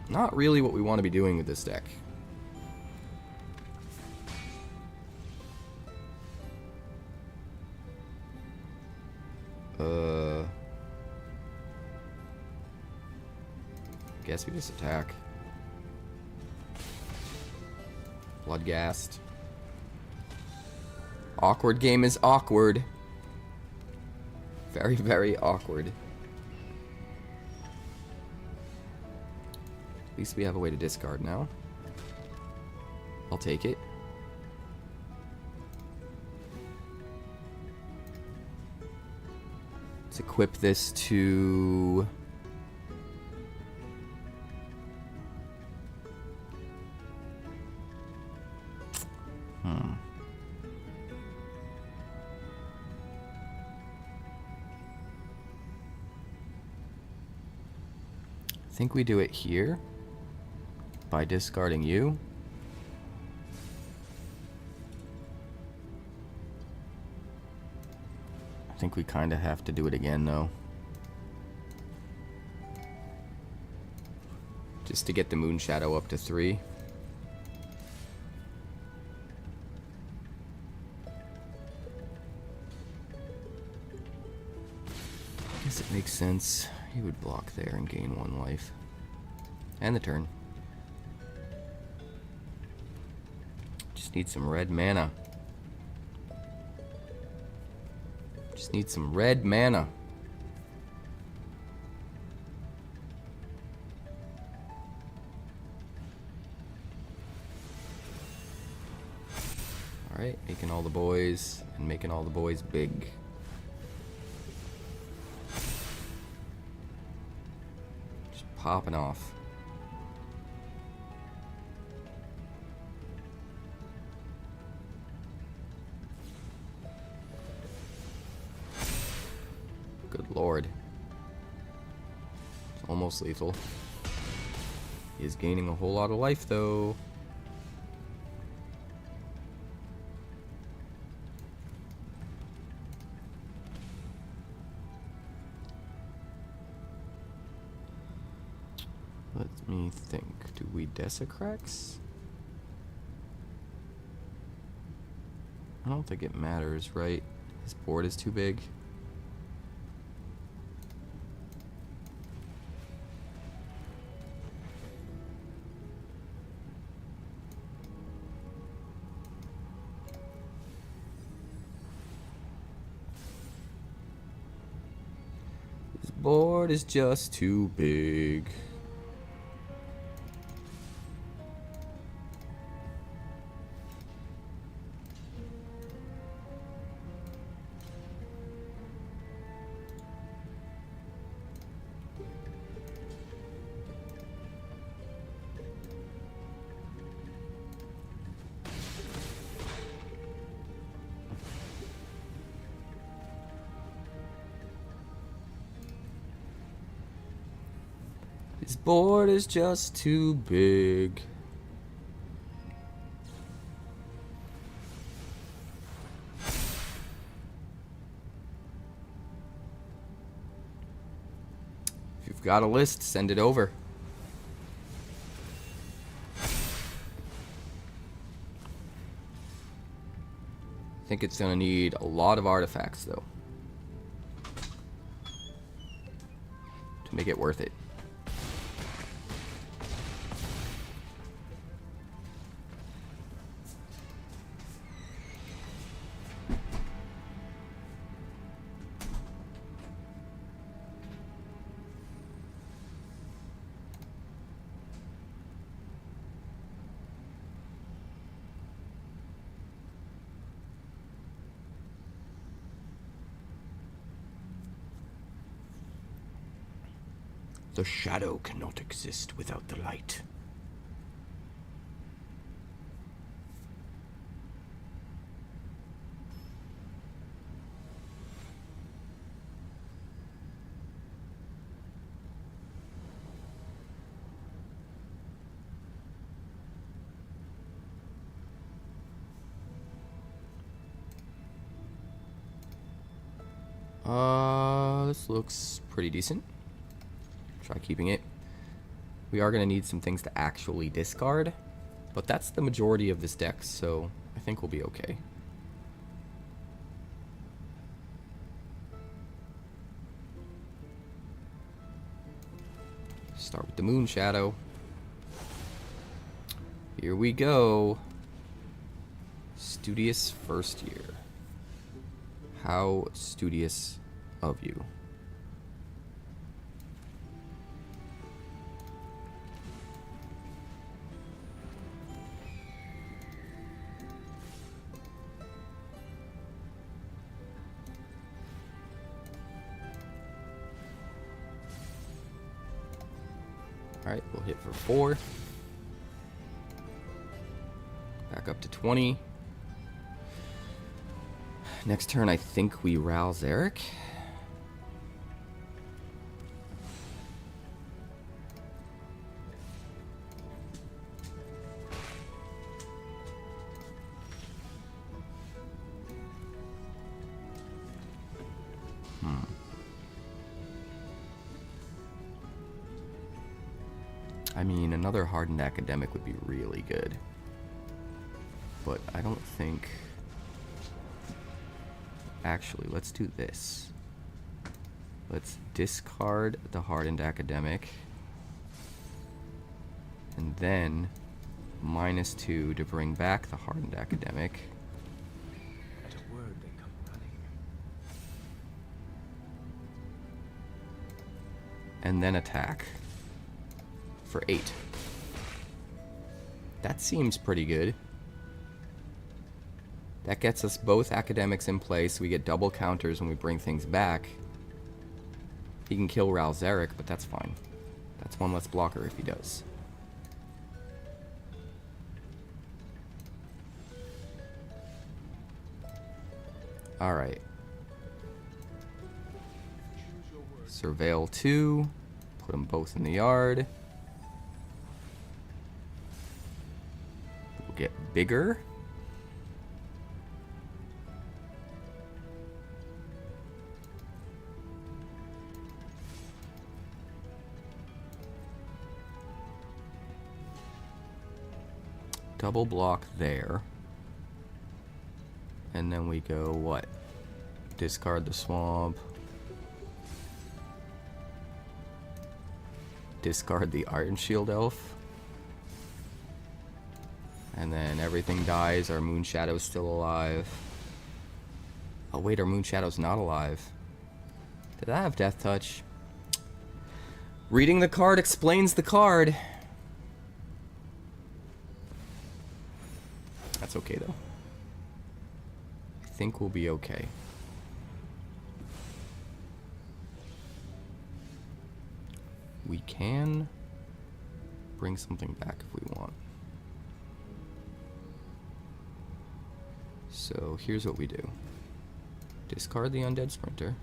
Not really what we want to be doing with this deck. Guess we just attack. Bloodghast. Awkward game is awkward. Very, very awkward. At least we have a way to discard now. I'll take it. Let's equip this to... I think we do it here by discarding you. I think we kind of have to do it again though. Just to get the Moonshadow up to 3. I guess it makes sense. He would block there and gain 1 life. And the turn. Just need some red mana. Just need some red mana. Alright, making all the boys and making all the boys big. Popping off. Good lord. It's almost lethal. He is gaining a whole lot of life though. Let me think. Do we Desecrax? I don't think it matters, right? His board is too big. His board is just too big. His board is just too big. If you've got a list, send it over. I think it's going to need a lot of artifacts, though, to make it worth it. The shadow cannot exist without the light. This looks pretty decent. Try keeping it. We are going to need some things to actually discard, but that's the majority of this deck, so I think we'll be okay. Start with the Moonshadow. Here we go. Studious first year. How studious of you. Alright, we'll hit for 4. Back up to 20. Next turn, I think we rouse Eric. I mean, another hardened academic would be really good. But I don't think... Actually, let's do this. Let's discard the hardened academic. And then -2 to bring back the hardened academic. At a word, they come running. And then attack. For 8. That seems pretty good. That gets us both academics in place. We get double counters when we bring things back. He can kill Ralzeric, but that's fine. That's one less blocker if he does. Alright. Surveil 2. Put them both in the yard. We'll get bigger. Double block there. And then we go what? Discard the swamp. Discard the Iron Shield Elf. And then everything dies. Our Moonshadow's still alive. Oh wait, our Moonshadow's not alive. Did I have Death Touch? Reading the card explains the card. That's okay though. I think we'll be okay. We can bring something back if we want. So here's what we do. Discard the Undead Sprinter.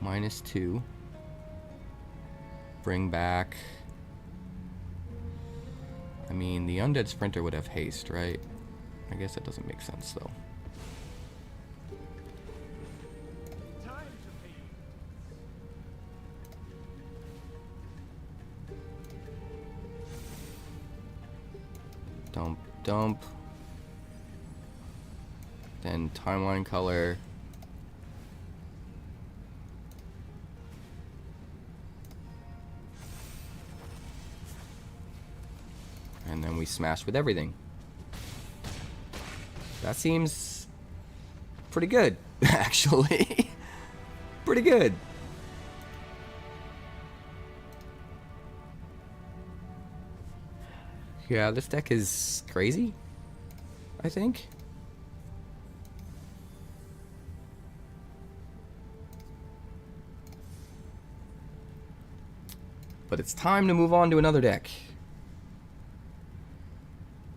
-2. Bring back... I mean, the Undead Sprinter would have haste, right? I guess that doesn't make sense, though. dump. Then timeline color. And then we smash with everything. That seems pretty good, actually. Pretty good. Yeah, this deck is crazy, I think. But it's time to move on to another deck.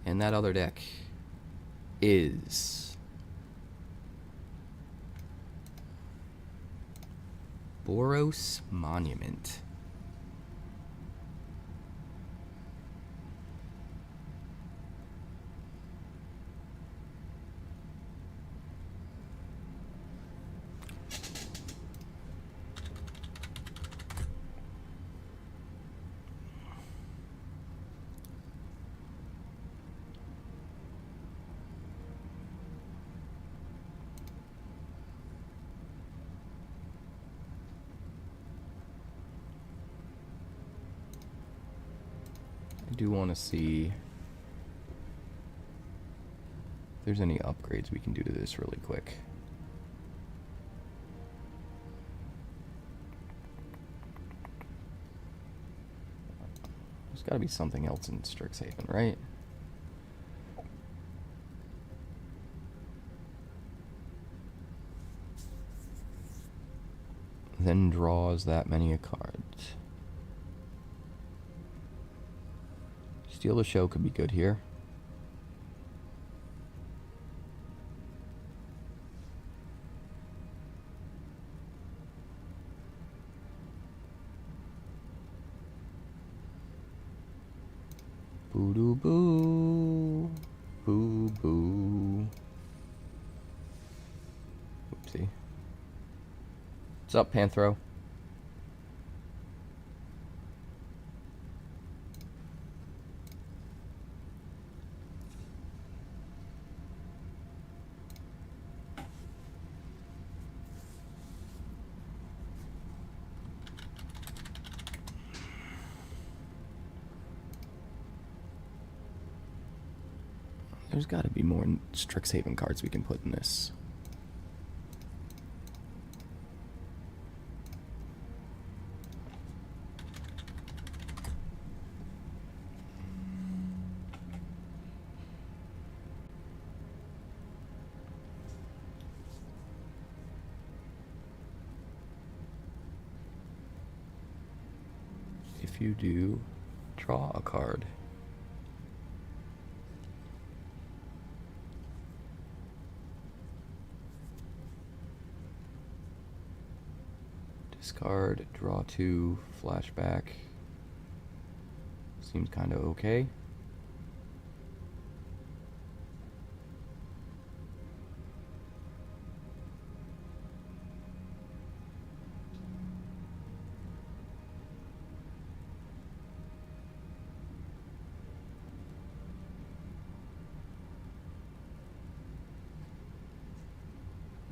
And that other deck is Boros Monument. I do want to see if there's any upgrades we can do to this really quick. There's got to be something else in STRIXHAVEN, right? Then draws that many a card. Steal the Show could be good here. Boo doo boo. Boo boo. Oopsie. What's up, Panthro? There's got to be more STRIXHAVEN cards we can put in this. If you do, draw a card. Discard, draw 2, flashback. Seems kind of okay.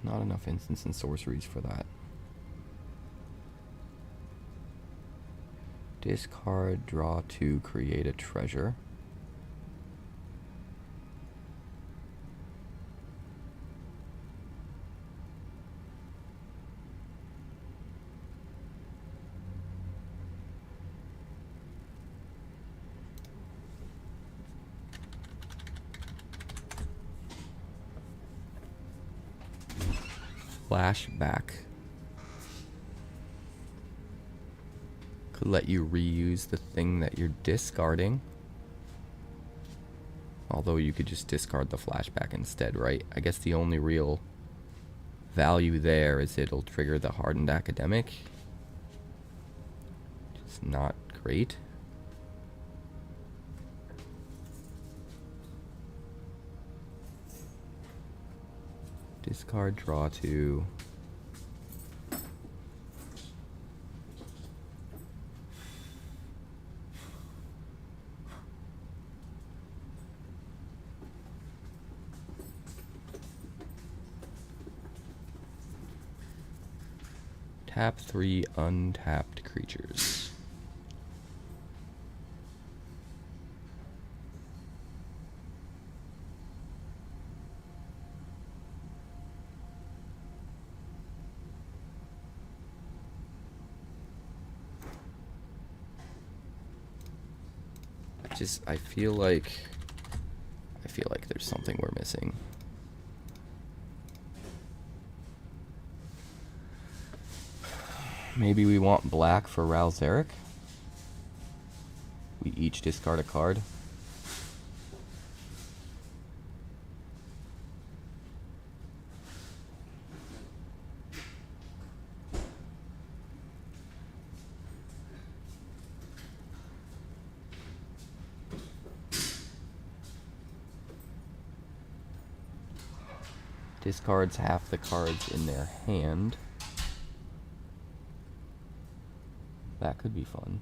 Not enough instants and sorceries for that. Discard, draw 2, create a treasure. Flashback. Could let you reuse the thing that you're discarding. Although you could just discard the flashback instead, right? I guess the only real value there is it'll trigger the hardened academic. It's not great. Discard, draw 2. Tap 3 untapped creatures. I feel like there's something we're missing. Maybe we want black for Ralzeric. We each discard a card. Discards half the cards in their hand. That could be fun.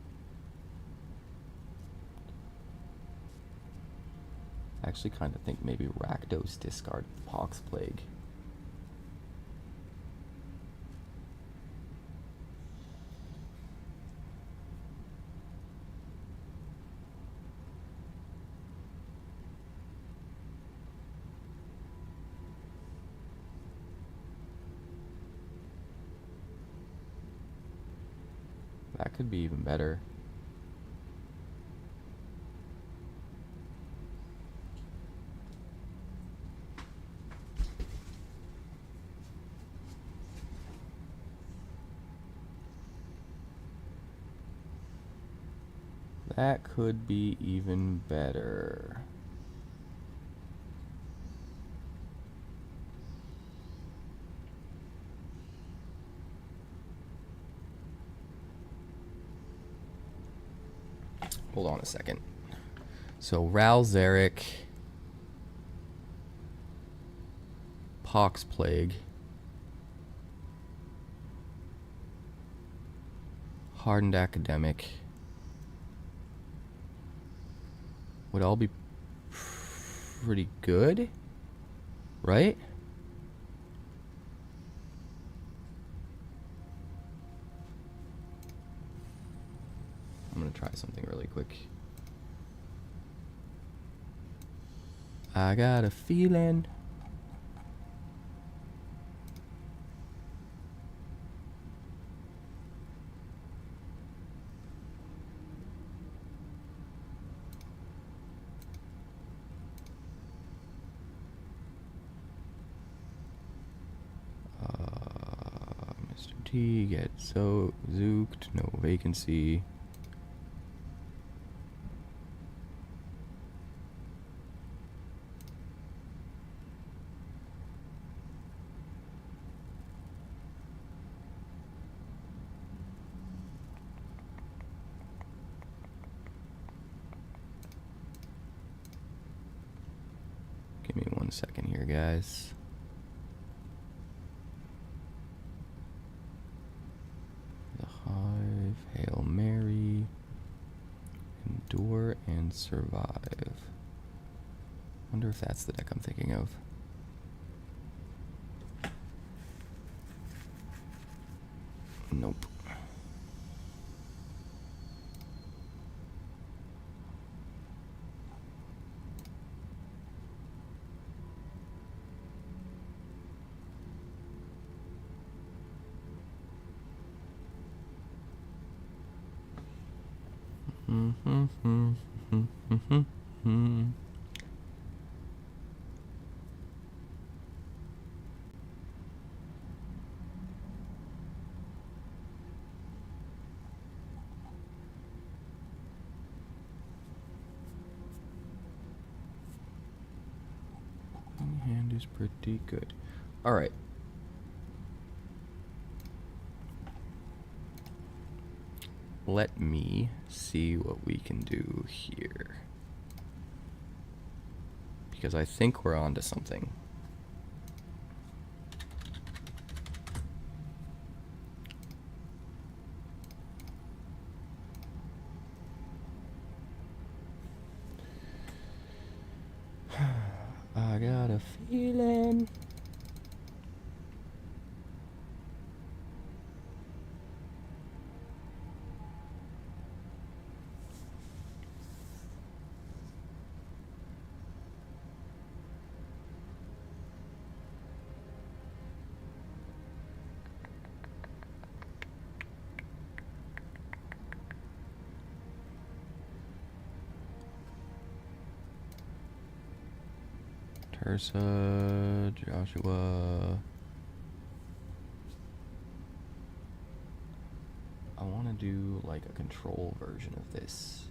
I actually kind of think maybe Rakdos discard Pox Plague. That could be even better. That could be even better. Hold on a second. So Ralzeric, Pox Plague, Hardened Academic would all be pretty good, right? I'm gonna try something really quick. I got a feeling. Mr. T, get so zooked, no vacancy. Give me 1 second here, guys. The Hive, Hail Mary, Endure and Survive. Wonder if that's the deck I'm thinking of. Nope. Hand is pretty good. All right. Let me see what we can do here. Because I think we're onto something. I got a feeling. Ursa, Joshua. I want to do like a control version of this.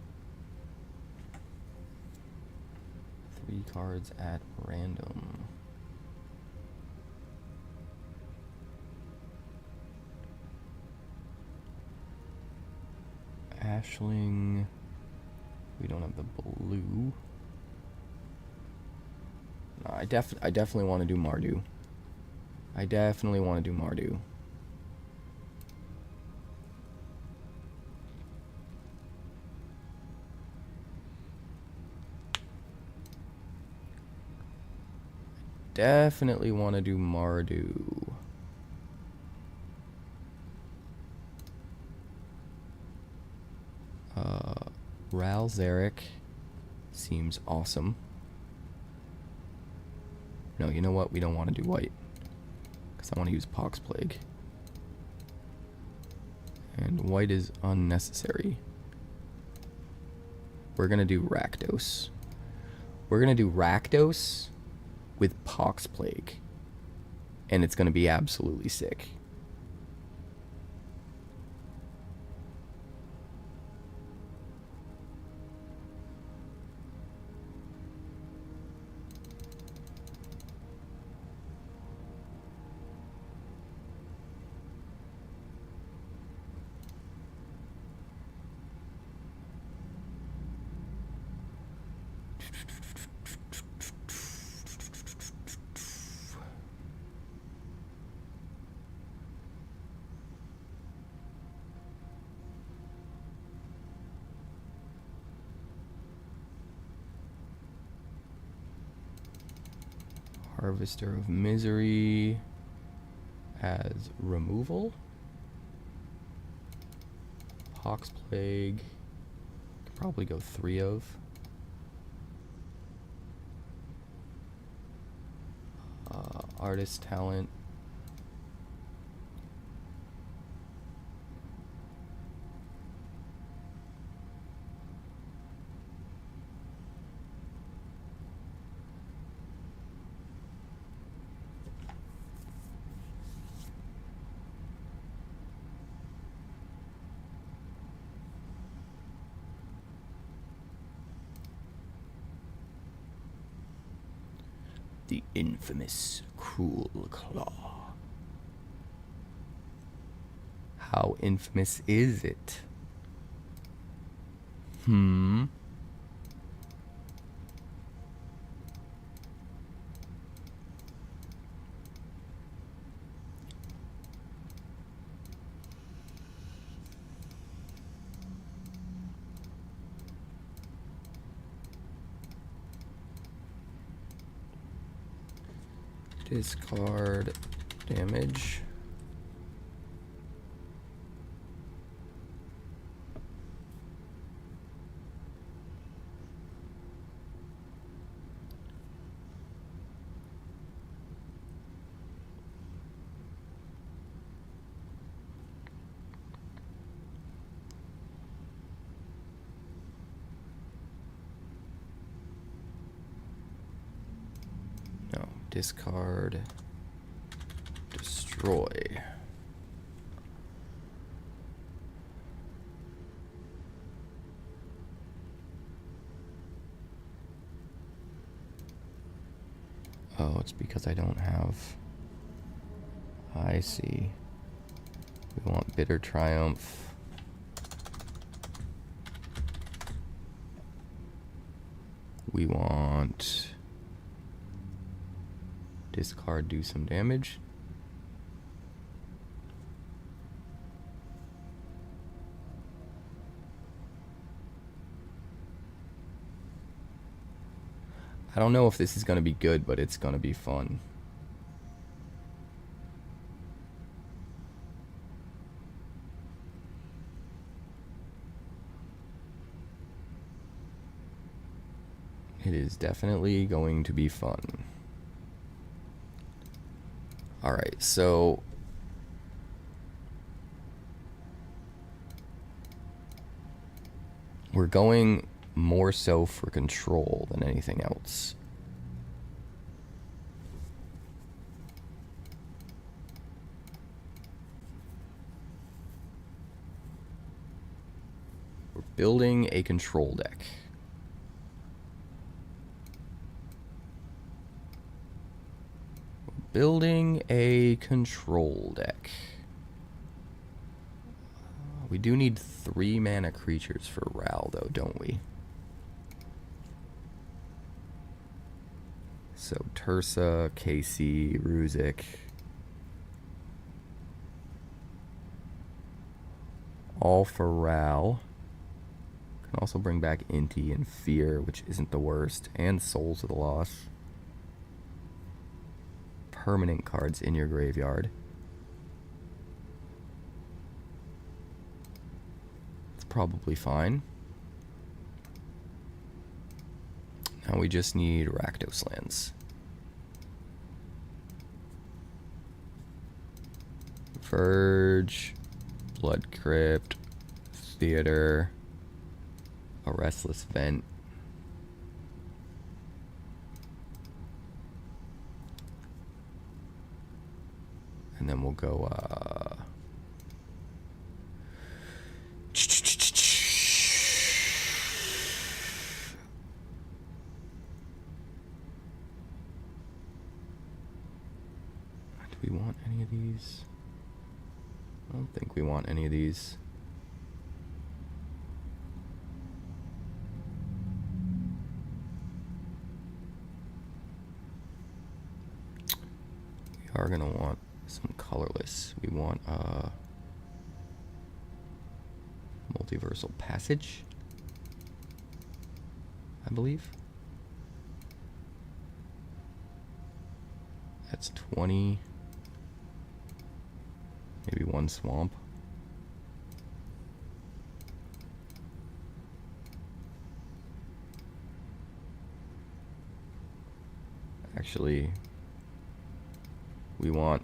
3 cards at random. Ashling. We don't have the blue. No, I definitely want to do Mardu. I definitely want to do Mardu. Definitely want to do Mardu. Ral Zarek seems awesome. No, you know what? We don't want to do white. Because I want to use Pox Plague. And white is unnecessary. We're going to do Rakdos. We're going to do Rakdos with Pox Plague. And it's going to be absolutely sick. Harvester of Misery as removal. Pox Plague. Could probably go 3 of. Artist Talent. The infamous Cruel Claw. How infamous is it? Discard damage. No, discard, destroy. Oh, it's because I don't have... I see. We want Bitter Triumph. We want... discard, do some damage. I don't know if this is going to be good, but it's going to be fun. It is definitely going to be fun. Alright, so... we're going more so for control than anything else. Building a control deck. Building a control deck. We do need 3 mana creatures for Ral, though, don't we? So Tursa, Casey, Ruzik. All for Ral. Can also bring back Inti and Fear, which isn't the worst, and Souls of the Lost. Permanent cards in your graveyard. It's probably fine. Now we just need Rakdos lands. Verge, Blood Crypt, Theater, a Restless Vent. And then we'll go, do we want any of these? I don't think we want any of these. We are gonna want some colorless. We want Multiversal Passage, I believe. That's 20. Maybe 1 swamp. Actually, we want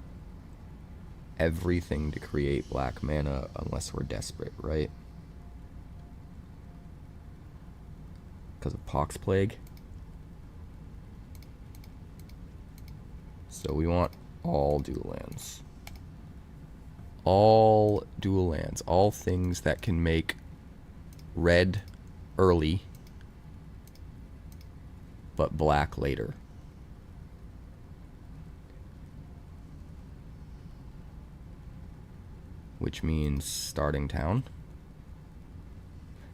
everything to create black mana unless we're desperate, right? Because of Pox Plague. So we want all dual lands. All dual lands. All things that can make red early, but black later. Which means starting town.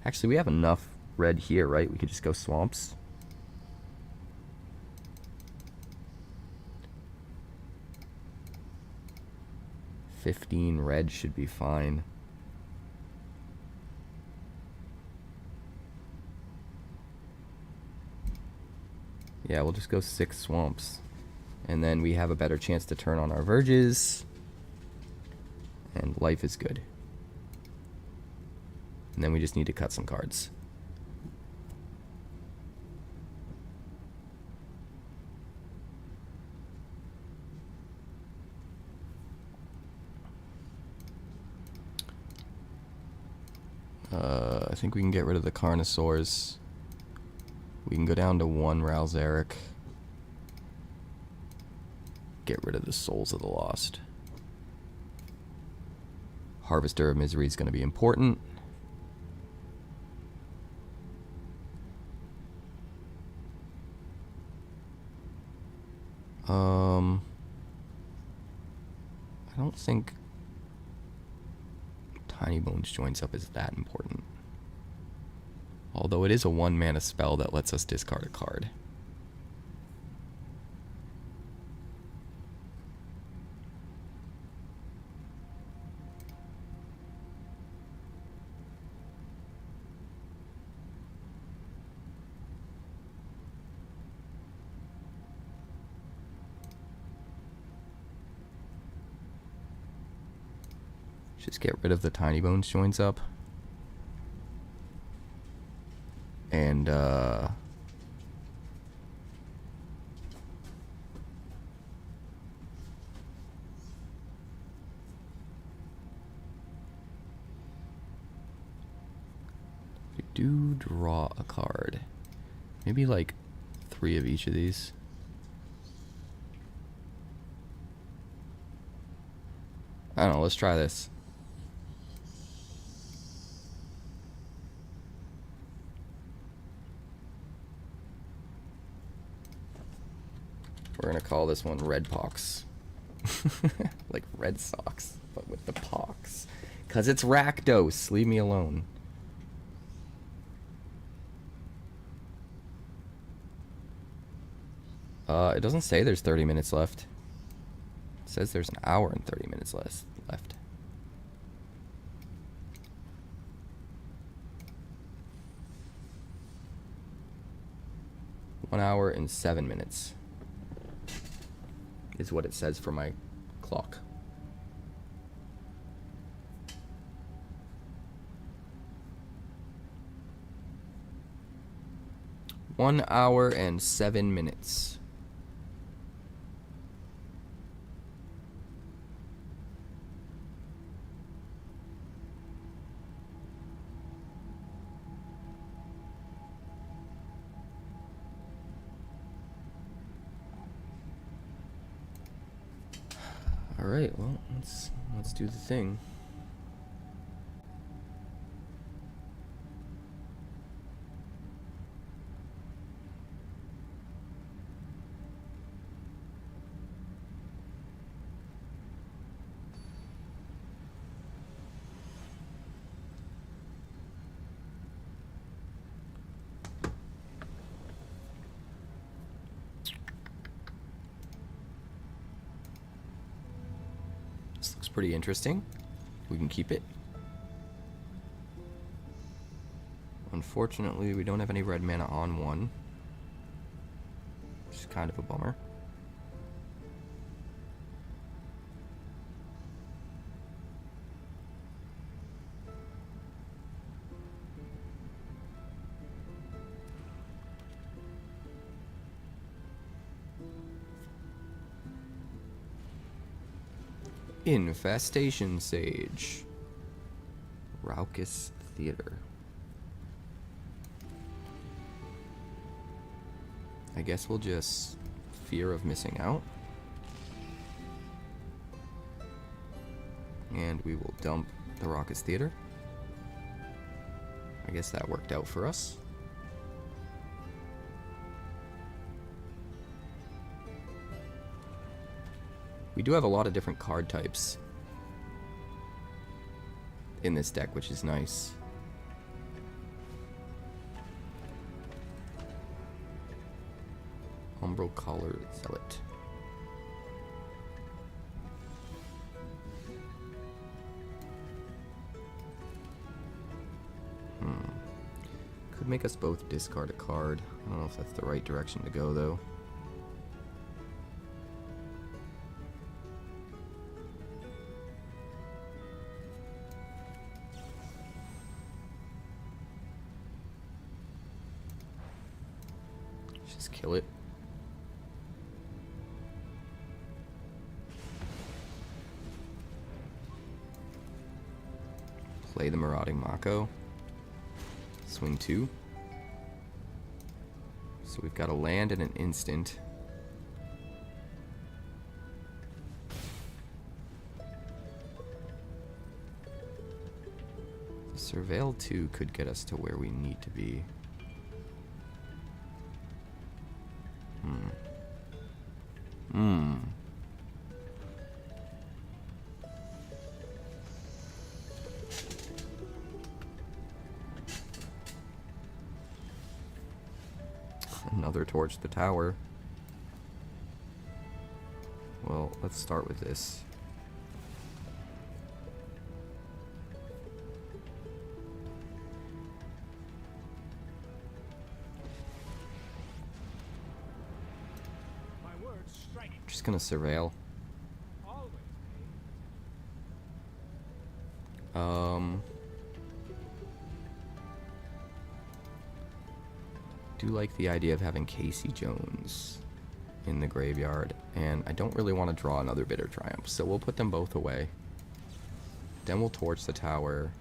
Actually, we have enough red here, right? We could just go swamps. $15 red should be fine. Yeah, we'll just go 6 swamps. And then we have a better chance to turn on our verges. And life is good. And then we just need to cut some cards. I think we can get rid of the Carnosaurs. We can go down to 1 Ralzeric. Get rid of the Souls of the Lost. Harvester of Misery is going to be important. I don't think Tiny Bones Joins Up is that important. Although it is a 1 mana spell that lets us discard a card. Just get rid of the Tiny Bones Joins Up. And we do draw a card. Maybe like 3 of each of these. I don't know, let's try this. We're gonna call this one Red Pox. Like Red Sox, but with the pox. Cause it's Rakdos. Leave me alone. It doesn't say there's 30 minutes left. It says there's an hour and 30 minutes left. 1 hour and 7 minutes is what it says for my clock. One hour and 7 minutes. All right, well, let's do the thing. This looks pretty interesting. We can keep it. Unfortunately, we don't have any red mana on one, which is kind of a bummer. Infestation Sage. Raucous Theater. I guess we'll just fear of missing out. And we will dump the Raucous Theater. I guess that worked out for us. We do have a lot of different card types in this deck, which is nice. Umbral Collar Zealot. Could make us both discard a card. I don't know if that's the right direction to go, though. Just kill it. Play the Marauding Mako. Swing 2. So we've got a land and an instant. Surveil 2 could get us to where we need to be. Another torch the tower. Well, let's start with this. My words striking. Just gonna surveil. Always. Do like the idea of having Casey Jones in the graveyard, and I don't really want to draw another Bitter Triumph, so we'll put them both away. Then we'll torch the tower.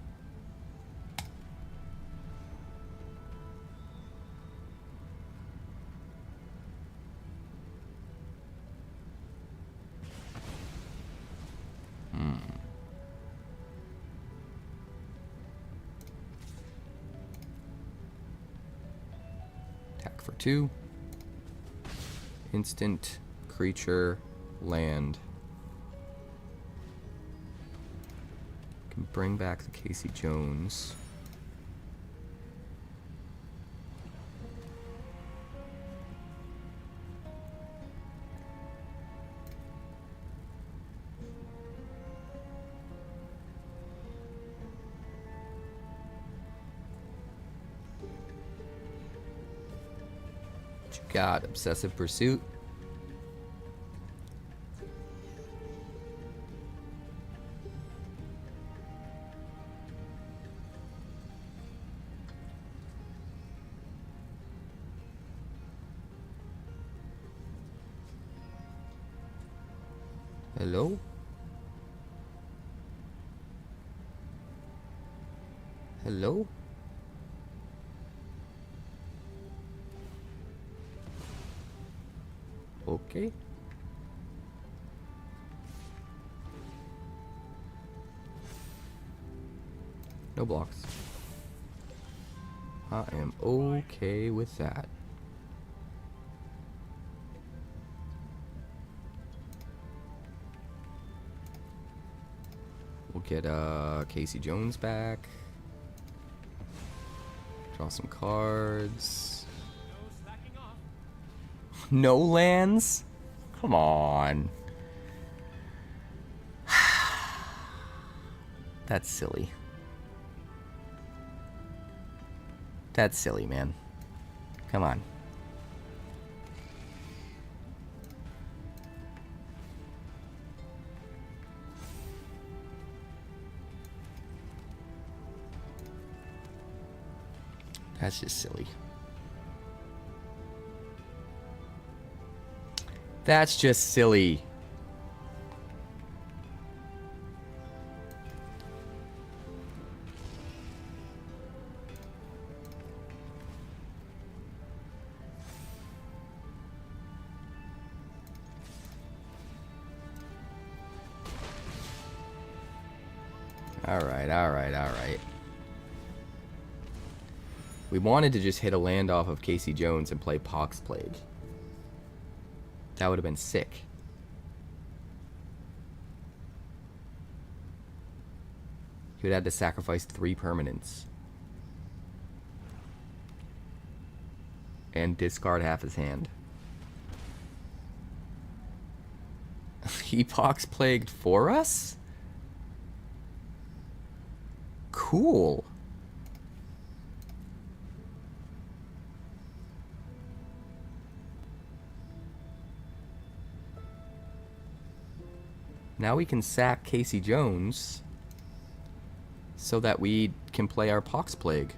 Attack for 2. Instant creature, land. Can bring back the Casey Jones. Got Obsessive Pursuit. Hello? Hello? Okay. No blocks. I am okay with that. We'll get Casey Jones back. Draw some cards. No lands? Come on. That's silly. That's silly, man. Come on. That's just silly. That's just silly. Alright, alright, alright. We wanted to just hit a land off of Casey Jones and play Pox Plague. That would have been sick. He would have had to sacrifice 3 permanents. And discard half his hand. He Pox Plagued for us? Cool. Now we can sack Casey Jones so that we can play our Pox Plague.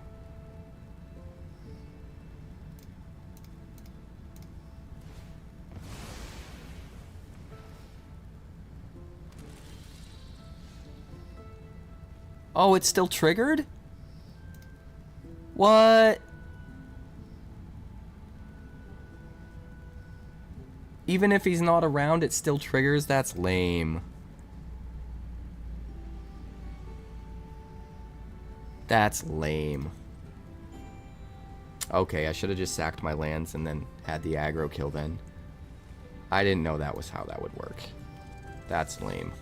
Oh, it's still triggered? What? Even if he's not around, it still triggers? That's lame. That's lame. Okay, I should have just sacked my lands and then had the aggro kill then. I didn't know that was how that would work. That's lame.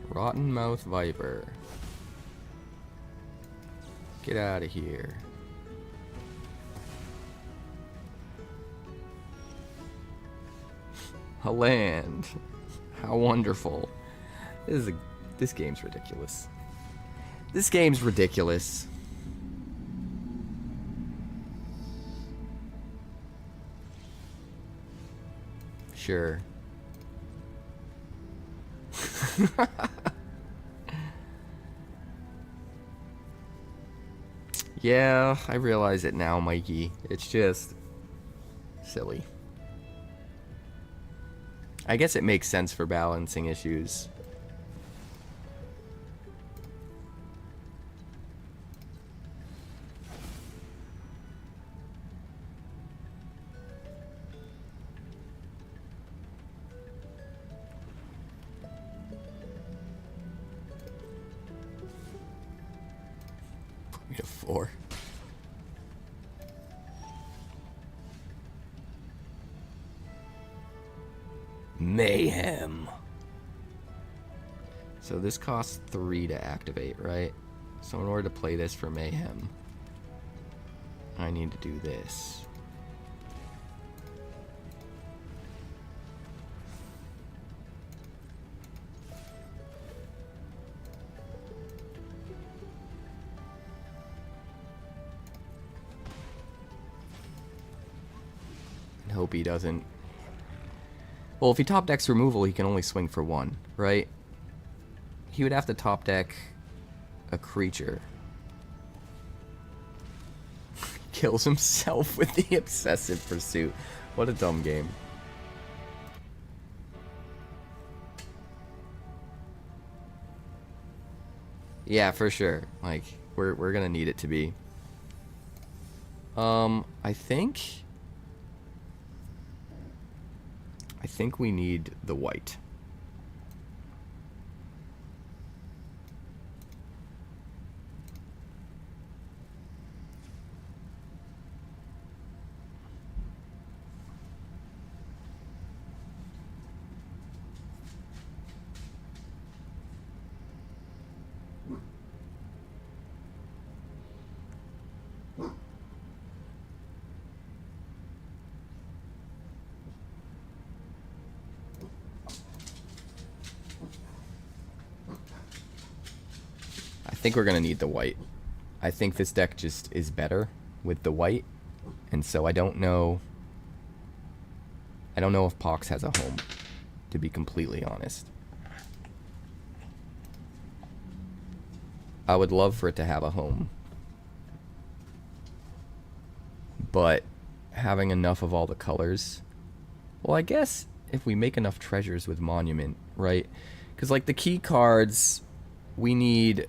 Rotten Mouth Viper. Get out of here. A land. How wonderful. This game's ridiculous. This game's ridiculous. Sure. Yeah, I realize it now, Mikey. It's just silly. I guess it makes sense for balancing issues. for. Mayhem. So this costs 3 to activate, right? So in order to play this for Mayhem, I need to do this. And hope he doesn't. Well, if he top decks removal, he can only swing for 1, right? He would have to top deck a creature. Kills himself with the Obsessive Pursuit. What a dumb game. Yeah, for sure. Like, we're gonna need it to be. I think we need the white. I think we're gonna need the white. I think this deck just is better with the white, and so I don't know if Pox has a home, to be completely honest. I would love for it to have a home, but having enough of all the colors, well, I guess if we make enough treasures with Monument, right? Because like the key cards, we need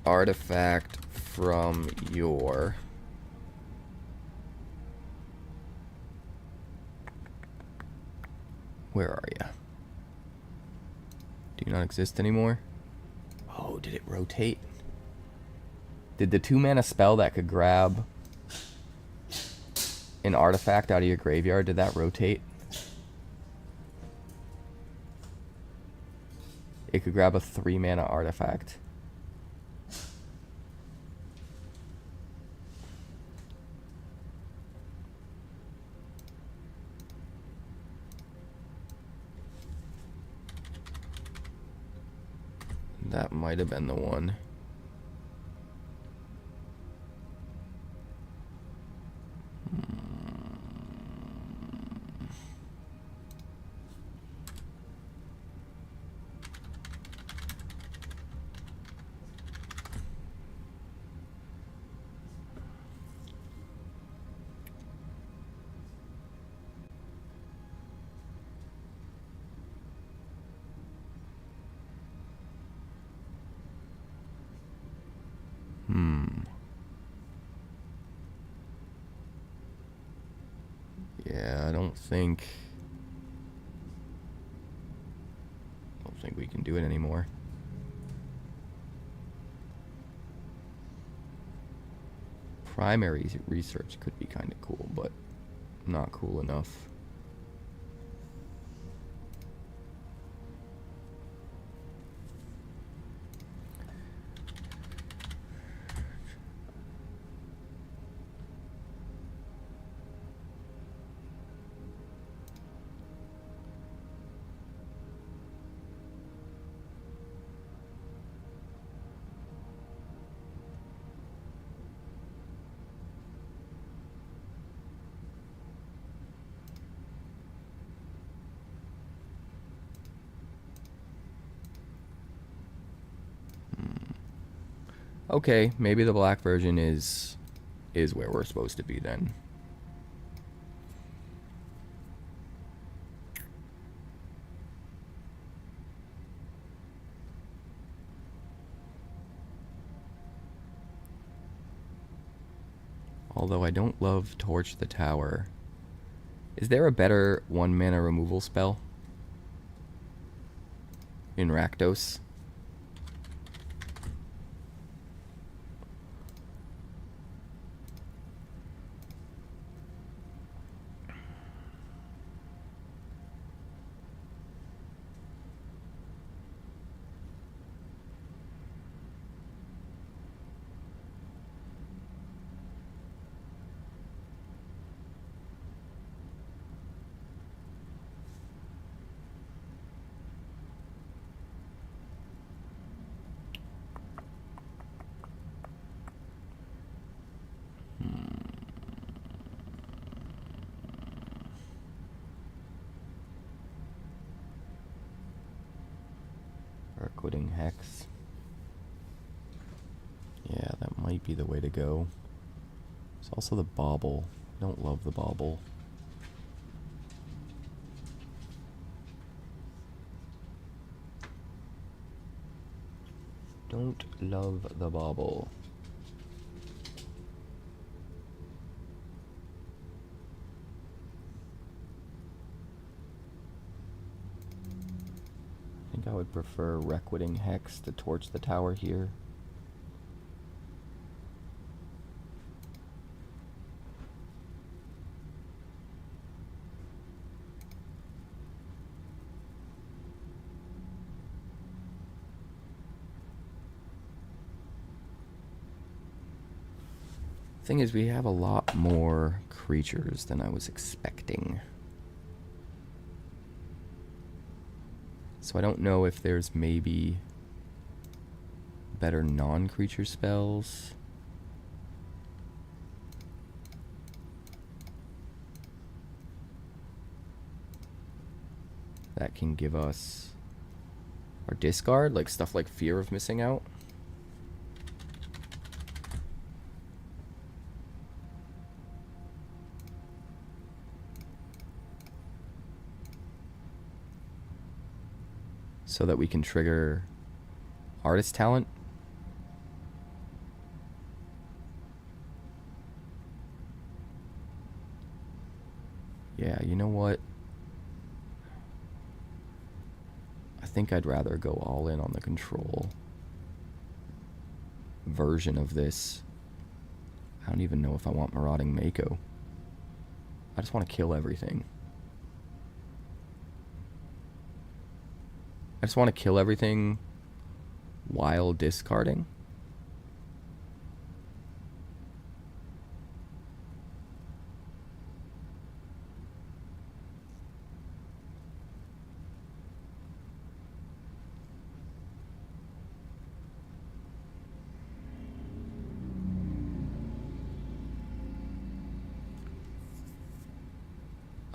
artifact from your where are you? Do you not exist anymore? Oh, did it rotate? Did the 2-mana spell that could grab an artifact out of your graveyard, did that rotate? It could grab a 3-mana artifact. That might have been the one. Yeah, I don't think we can do it anymore. Primary research could be kind of cool, but not cool enough. Okay, maybe the black version is where we're supposed to be then. Although I don't love Torch the Tower. Is there a better 1-mana removal spell in Rakdos? Requiting Hex. Yeah, that might be the way to go. There's also the Bauble. Don't love the Bauble. Don't love the Bauble. I think I would prefer Requiting Hex to torch the tower here. Thing is, we have a lot more creatures than I was expecting. So I don't know if there's maybe better non-creature spells. That can give us our discard, like stuff like Fear of Missing Out. So that we can trigger Artist Talent. Yeah, you know what? I think I'd rather go all in on the control version of this. I don't even know if I want Marauding Mako. I just want to kill everything. I just want to kill everything while discarding.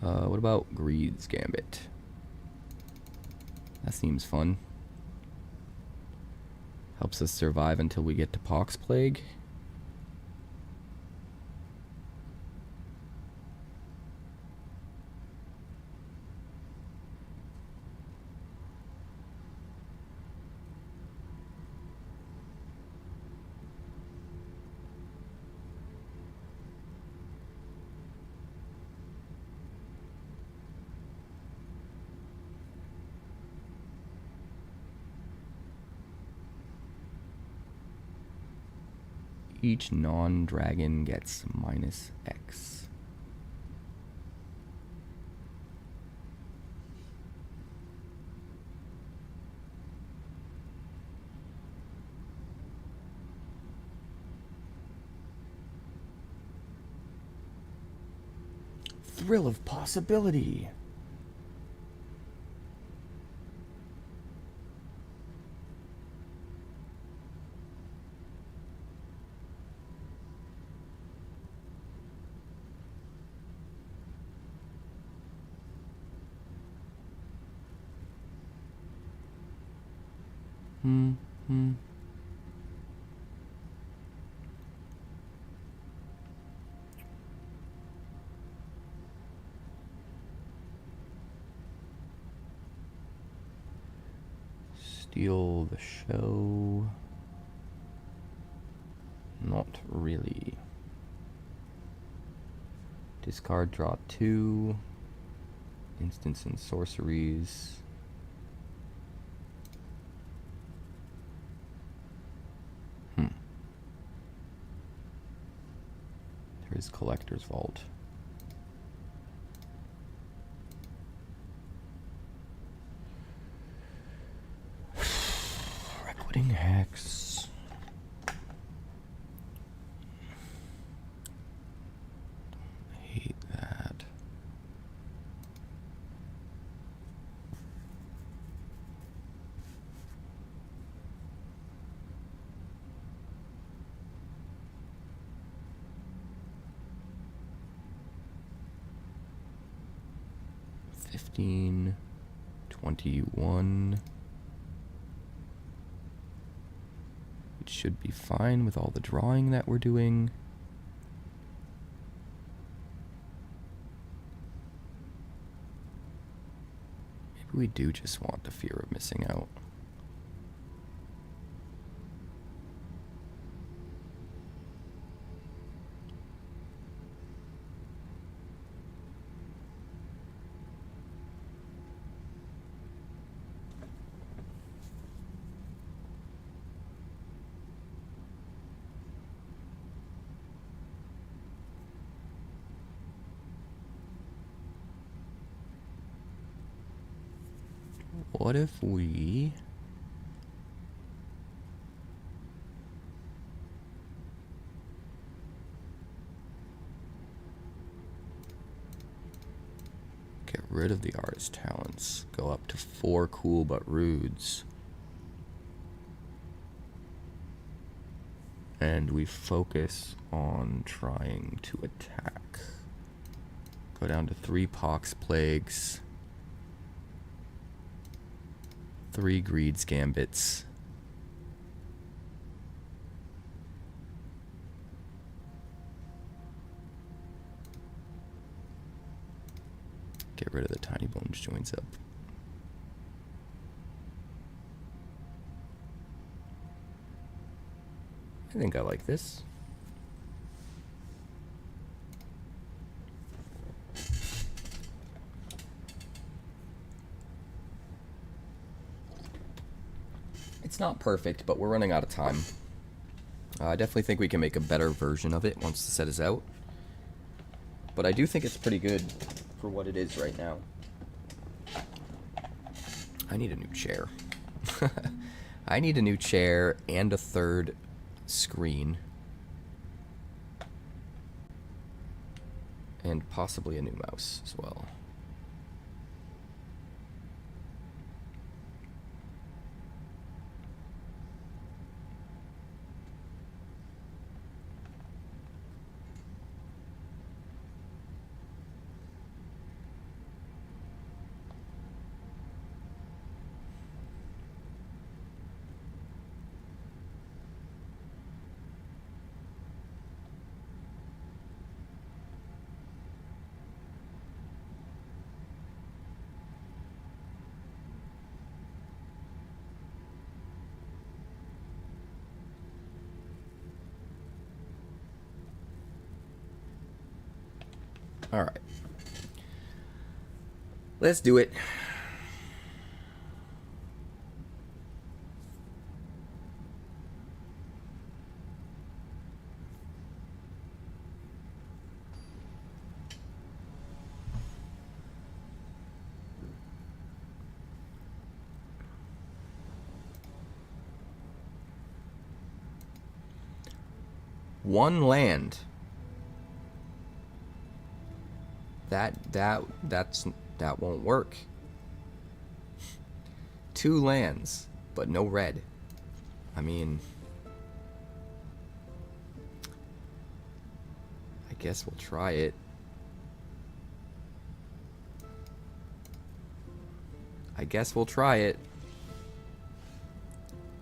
What about Greed's Gambit? That seems fun. Helps us survive until we get to Pox Plague. Each non-dragon gets -X. Thrill of possibility. Hmm. Steal the show. Not really. Discard, draw 2. Instants and sorceries. There's Collector's Vault. Requiting Hex. Hate that. $15, $21. should be fine with all the drawing that we're doing. Maybe we do just want the fear of missing out. What if we get rid of the artist talents, go up to 4 cool but rudes, and we focus on trying to attack. Go down to 3 pox plagues, 3 greeds gambits. Get rid of the tiny bones joints up. I think I like this. It's not perfect, but we're running out of time. I definitely think we can make a better version of it once the set is out. But I do think it's pretty good for what it is right now. I need a new chair. I need a new chair and a 3rd screen. And possibly a new mouse as well. All right. Let's do it. One land. That won't work. 2 lands, but no red. I mean, I guess we'll try it.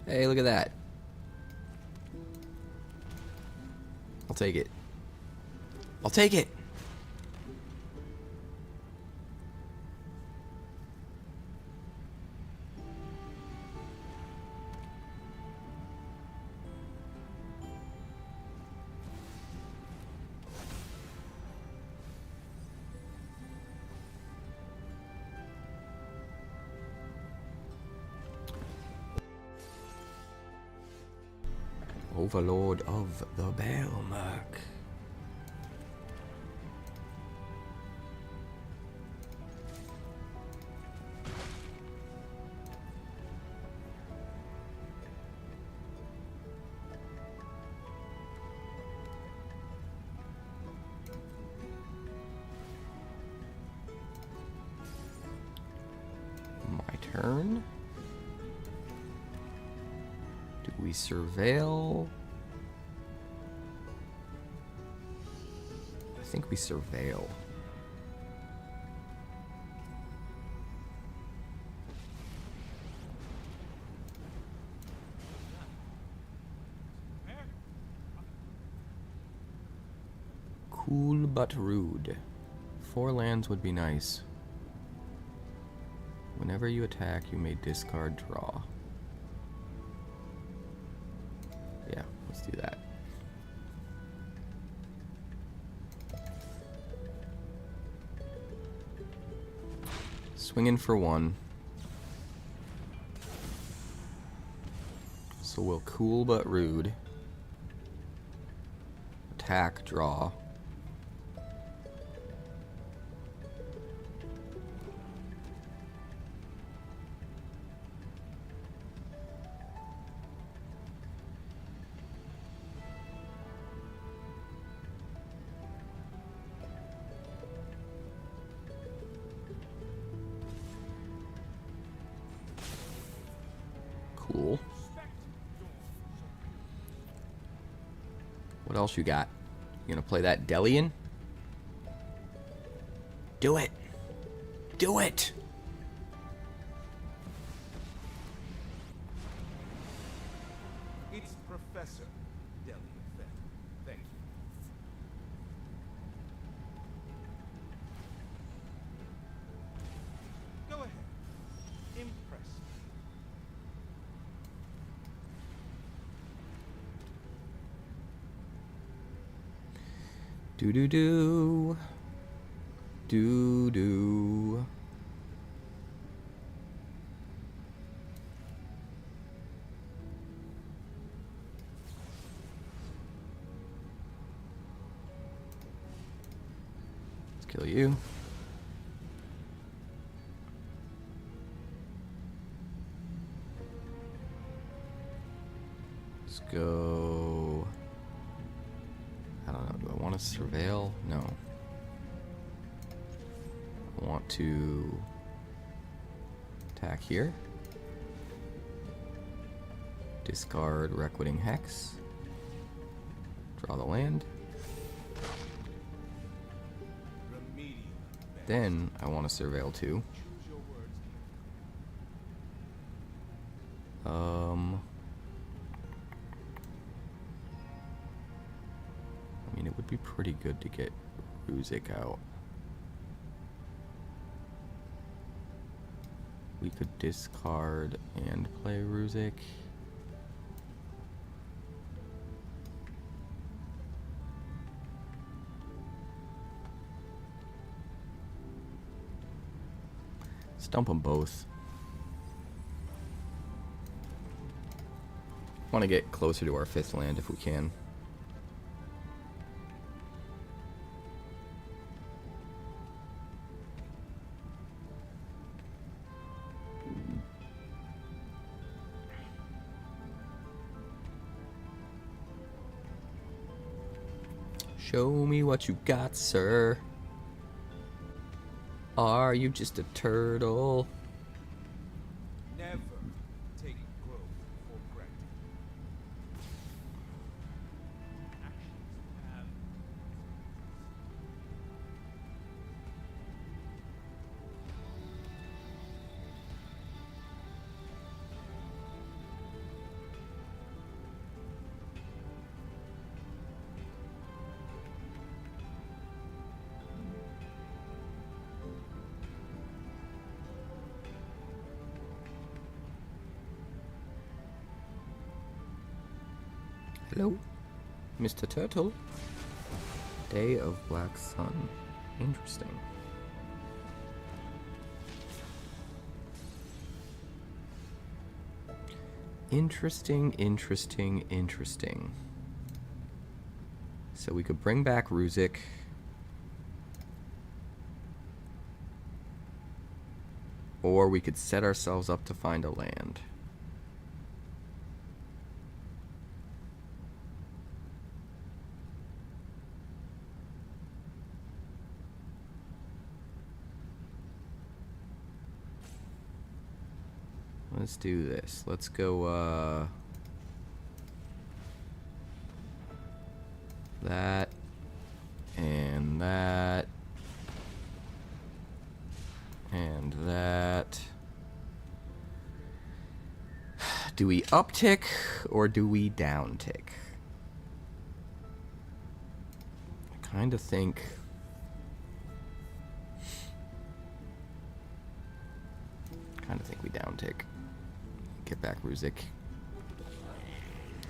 Hey, look at that. I'll take it. Overlord of the Belmark. My turn. Do we surveil? I think we surveil. Cool but rude. 4 lands would be nice. Whenever you attack, you may discard draw. Yeah, let's do that. Swinging for 1. So we'll cool but rude. Attack, draw. Cool. What else you got? You gonna play that Delian? Do it! Do it! It's Professor Delian. Thank you. Go ahead. Impress me. Do do do. Do do. Let's kill you. Let's go. I don't know. Do I want to surveil? No. I want to attack here. Discard Reckoning Hex. Draw the land. Remedial. Then I want to surveil too. Choose your words. I mean, it would be pretty good to get Ruzik out. We could discard and play Ruzik. Stump them both. Want to get closer to our 5th land if we can. Show me what you got, sir. Are you just a turtle? Never take growth for granted. Actions have Hello, Mr. Turtle. Day of Black Sun. Interesting. Interesting, interesting, interesting. So we could bring back Ruzik. Or we could set ourselves up to find a land. Let's do this. Let's go, that, and that, and that. Do we uptick or do we downtick? I Trying to think. We down tick. Get back Ruzik.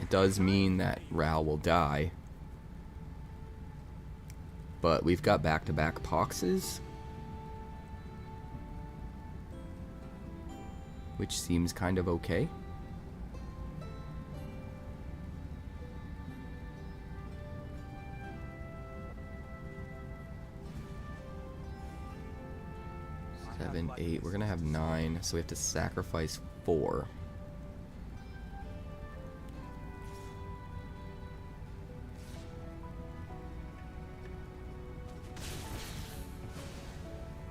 It does mean that Ral will die. But we've got back-to-back Poxes. Which seems kind of okay. Seven, 8. We're gonna have 9, so we have to sacrifice 4.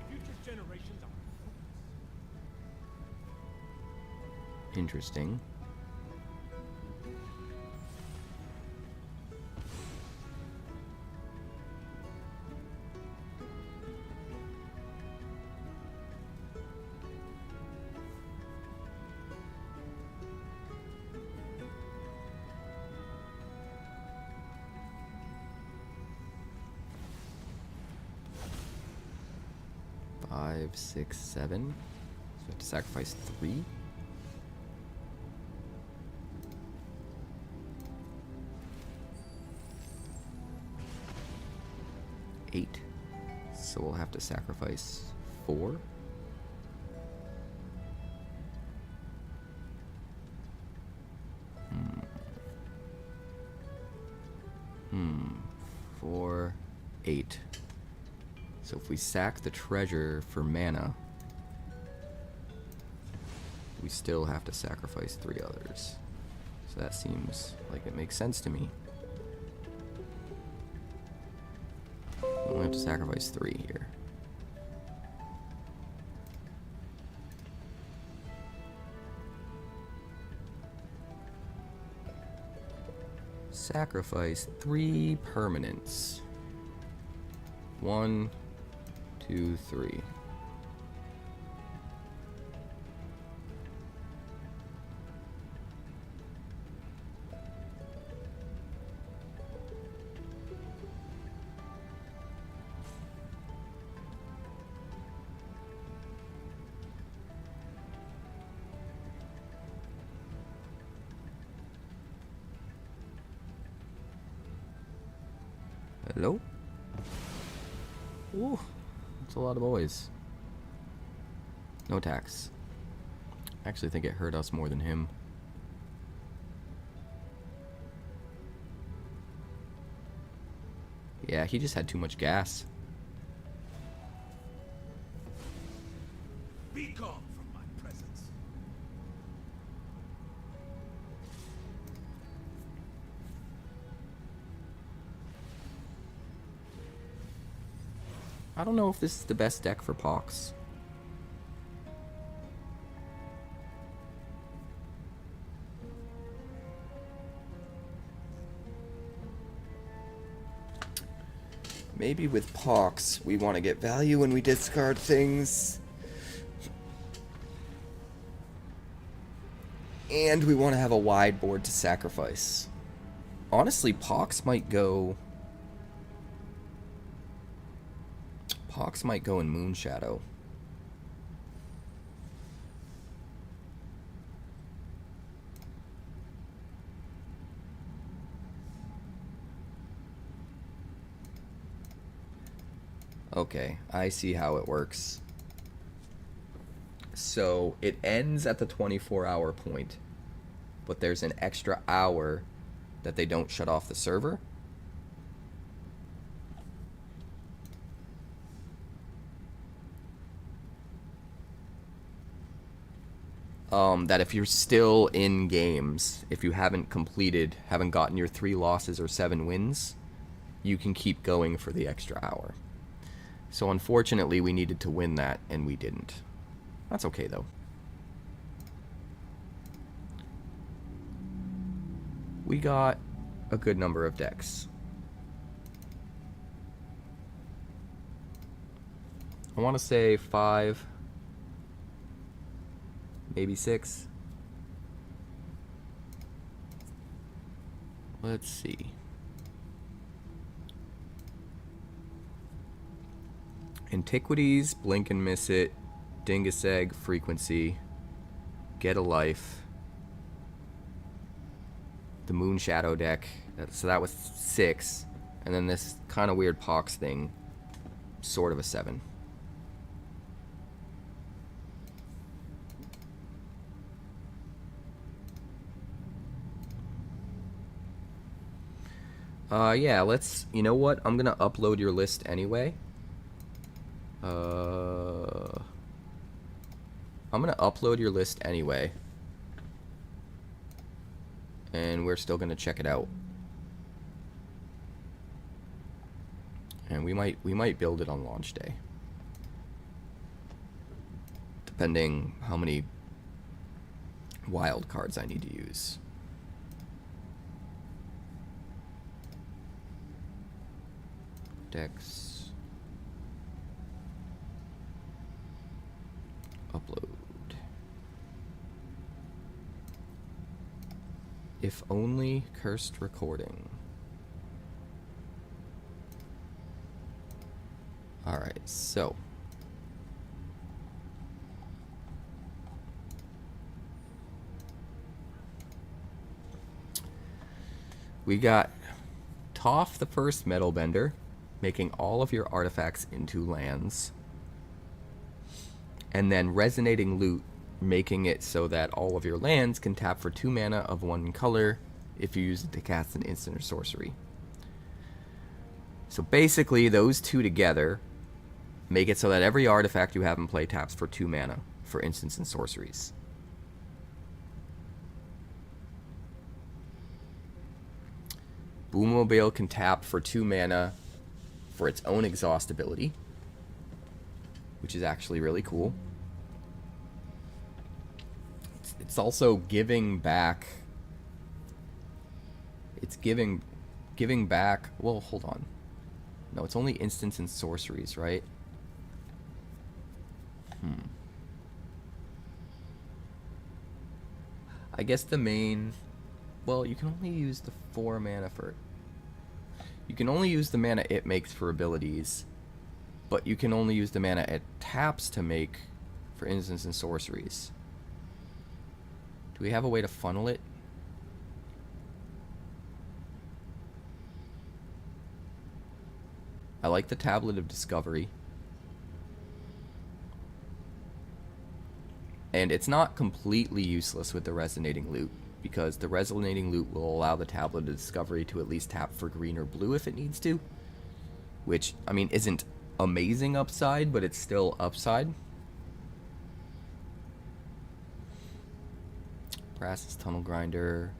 Future generations are Interesting. Five, 6, 7. So we have to sacrifice 3. Eight. So we'll have to sacrifice 4. Hmm. 4, 8. So if we sack the treasure for mana, we still have to sacrifice 3 others. So that seems like it makes sense to me. We only have to sacrifice 3 here. Sacrifice 3 permanents. 1, 2, 3. Hello? Ooh, that's a lot of boys. No attacks. I actually think it hurt us more than him. Yeah, he just had too much gas. be gone from my presence. I don't know if this is the best deck for Pox. Maybe with Pox, we want to get value when we discard things. And we want to have a wide board to sacrifice. Honestly, Pox might go... Pox might go in Moonshadow. Okay, I see how it works. So it ends at the 24-hour point, but there's an extra hour that they don't shut off the server. That if you're still in games, if you haven't gotten your 3 losses or 7 wins, you can keep going for the extra hour. So unfortunately, we needed to win that, and we didn't. That's okay, though. We got a good number of decks. I want to say 5, maybe 6. Let's see. Antiquities, Blink and Miss It, Dingus Egg, Frequency, Get a Life, the Moonshadow deck. So that was 6. And then this kind of weird Pox thing, sort of a 7. Yeah, let's, you know what? I'm gonna upload your list anyway. I'm gonna upload your list anyway. And we're still gonna check it out. And we might build it on launch day. Depending how many wild cards I need to use. Decks. Upload. If only cursed recording. Alright, so. We got Toph the First Metal Bender, making all of your artifacts into lands. And then Resonating Loot, making it so that all of your lands can tap for 2 mana of 1 color if you use it to cast an instant or sorcery. So basically, those two together make it so that every artifact you have in play taps for 2 mana for instants and sorceries. Boommobile can tap for 2 mana for its own exhaust ability, which is actually really cool. It's also giving back. It's giving back. Well, hold on. No, it's only instants and sorceries, right? I guess the main. Well, you can only use the 4 mana for. You can only use the mana it makes for abilities, but you can only use the mana it taps to make for instants and sorceries. Do we have a way to funnel it? I like the Tablet of Discovery. And it's not completely useless with the Resonating Loot, because the Resonating Loot will allow the Tablet of Discovery to at least tap for green or blue if it needs to. Which, I mean, isn't amazing upside, but it's still upside. Brass's Tunnel Grinder.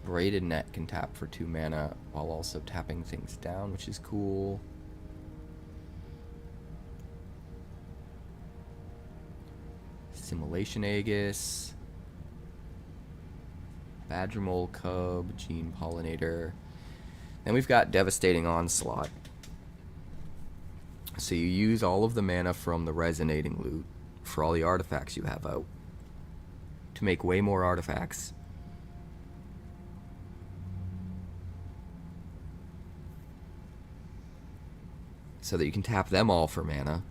Braided Net can tap for 2 mana while also tapping things down, which is cool. Simulation Aegis. Badgermole Cub, Gene Pollinator. Then we've got Devastating Onslaught. So you use all of the mana from the Resonating Loot for all the artifacts you have out to make way more artifacts. So that you can tap them all for mana.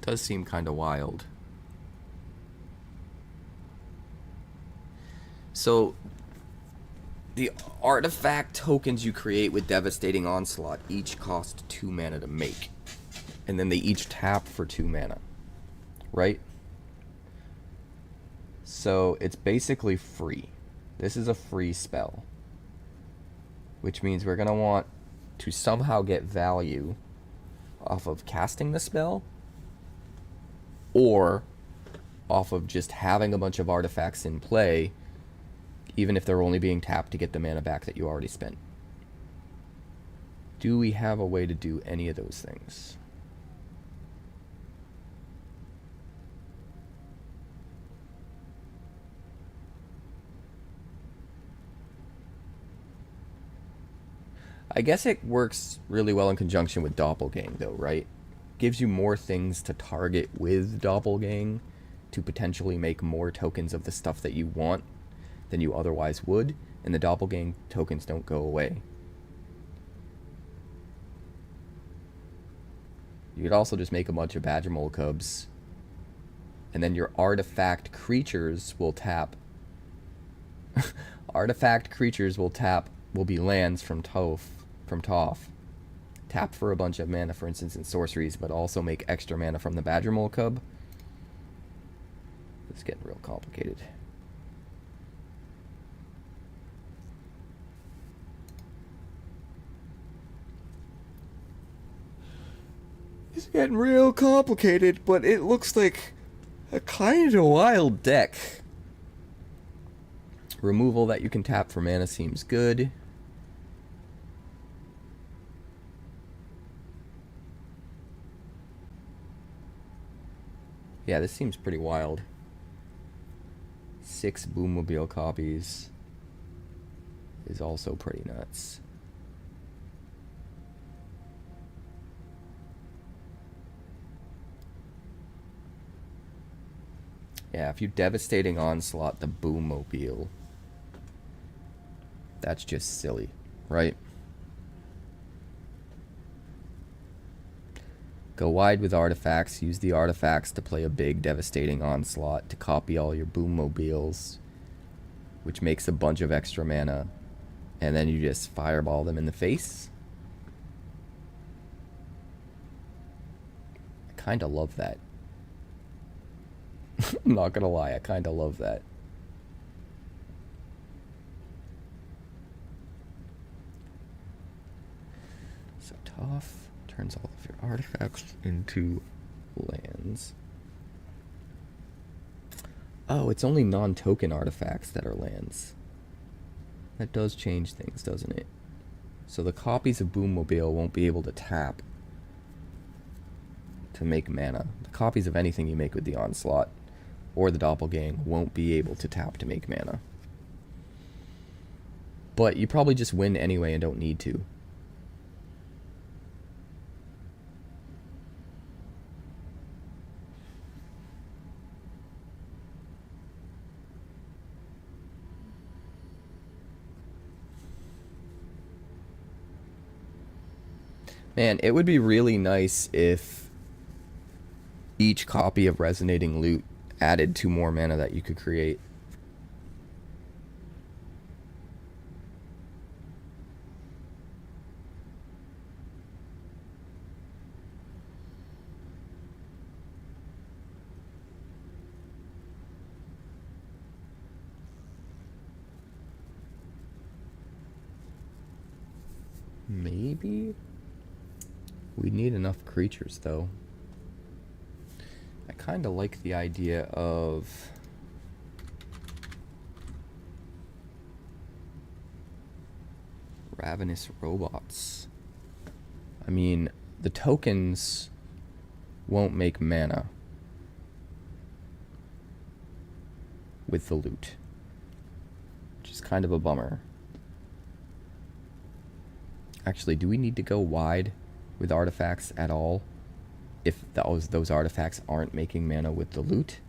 Does seem kind of wild. So the artifact tokens you create with Devastating Onslaught each cost 2 mana to make. And then they each tap for 2 mana. Right? So it's basically free. This is a free spell. Which means we're going to want to somehow get value off of casting the spell, or off of just having a bunch of artifacts in play, even if they're only being tapped to get the mana back that you already spent. Do we have a way to do any of those things? I guess it works really well in conjunction with Doppelgang, though, right? Gives you more things to target with Doppelgang to potentially make more tokens of the stuff that you want than you otherwise would, and the doppelgang tokens don't go away. You could also just make a bunch of Badger Mole Cubs, and then your artifact creatures will tap. Artifact creatures will be lands from Toph. Tap for a bunch of mana, for instance, in sorceries, but also make extra mana from the Badger Mole Cub. It's getting real complicated. It's getting real complicated, but it looks like a kind of wild deck. Removal that you can tap for mana seems good. Yeah, this seems pretty wild. 6 Boommobile copies is also pretty nuts. Yeah, if you Devastating Onslaught the Boommobile, that's just silly, right? Go wide with artifacts. Use the artifacts to play a big Devastating Onslaught to copy all your Boommobiles, which makes a bunch of extra mana, and then you just fireball them in the face. I kind of love that. I'm not gonna lie, I kind of love that. So Toph turns all of your artifacts into lands. Oh, it's only non-token artifacts that are lands. That does change things, doesn't it? So the copies of Boommobile won't be able to tap to make mana. The copies of anything you make with the Onslaught or the Doppelgang won't be able to tap to make mana. But you probably just win anyway and don't need to. Man, it would be really nice if each copy of Resonating Loot added 2 more mana that you could create. Maybe? We need enough creatures, though. I kind of like the idea of Ravenous Robots. I mean, the tokens won't make mana with the loot, which is kind of a bummer. Actually, do we need to go wide with artifacts at all if those artifacts aren't making mana with the loot?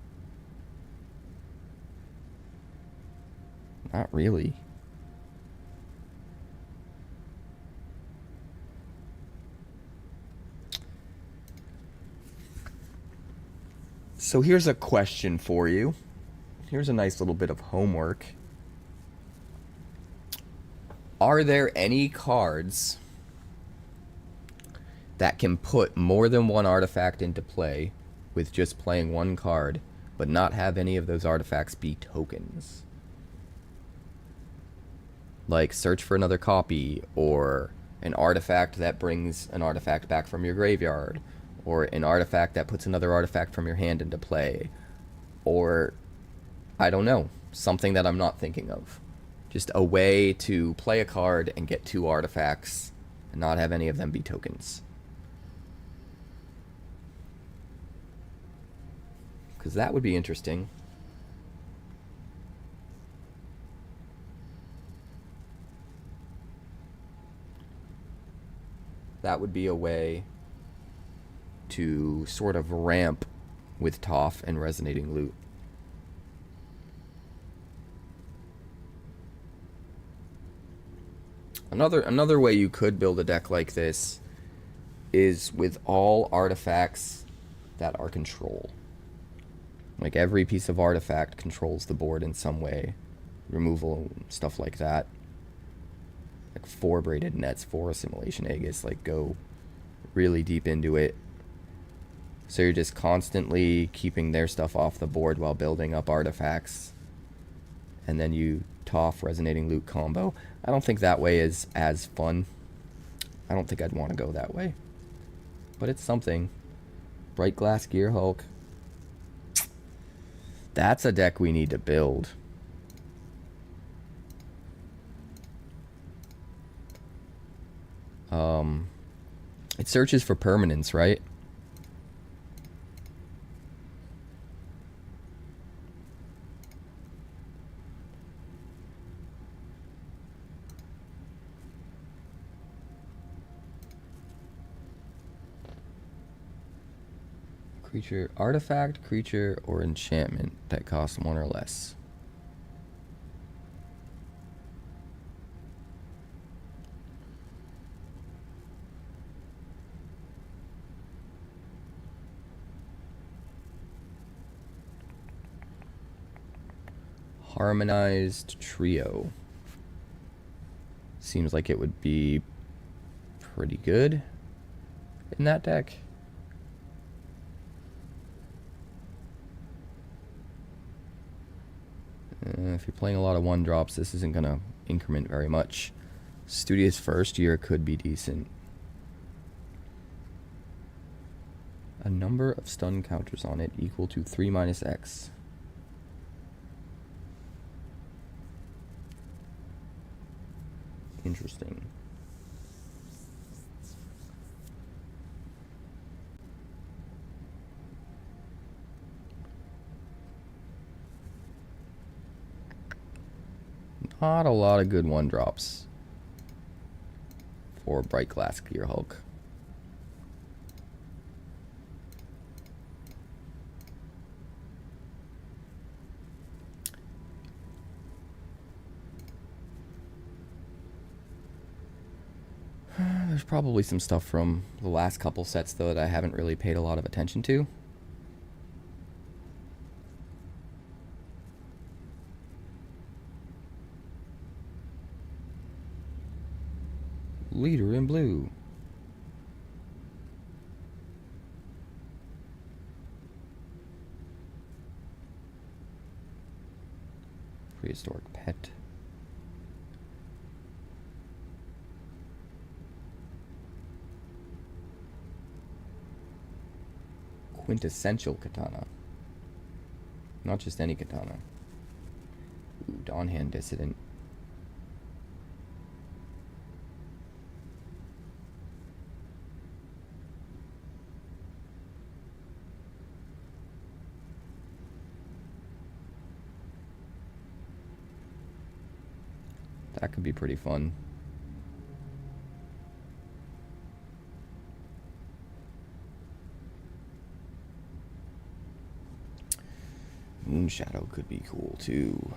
Not really. So here's a question for you. Here's a nice little bit of homework. Are there any cards that can put more than one artifact into play with just playing one card, but not have any of those artifacts be tokens? Like Search for Another Copy, or an artifact that brings an artifact back from your graveyard, or an artifact that puts another artifact from your hand into play, or, I don't know, something that I'm not thinking of. Just a way to play a card and get 2 artifacts and not have any of them be tokens. Because that would be interesting. That would be a way to sort of ramp with Toph and Resonating Loot. Another way you could build a deck like this is with all artifacts that are control. Like every piece of artifact controls the board in some way. Removal, stuff like that. Like 4 braided nets, 4 assimilation Aegis, like go really deep into it. So you're just constantly keeping their stuff off the board while building up artifacts. And then you Toph Resonating Loot combo. I don't think that way is as fun. I don't think I'd want to go that way. But it's something. Bright Glass Gear Hulk. That's a deck we need to build. It searches for permanence, right? Creature, artifact, creature, or enchantment that costs 1 or less. Harmonized Trio. Seems like it would be pretty good in that deck. If you're playing a lot of 1-drops, this isn't going to increment very much. Studious First Year could be decent. A number of stun counters on it equal to 3 minus X. Interesting. Not a lot of good 1-drops for Bright Glass Gear Hulk. There's probably some stuff from the last couple sets, though, that I haven't really paid a lot of attention to. Leader in blue. Prehistoric pet. Quintessential katana. Not just any katana. Ooh, Dawnhand Dissident. That could be pretty fun. Moonshadow could be cool too.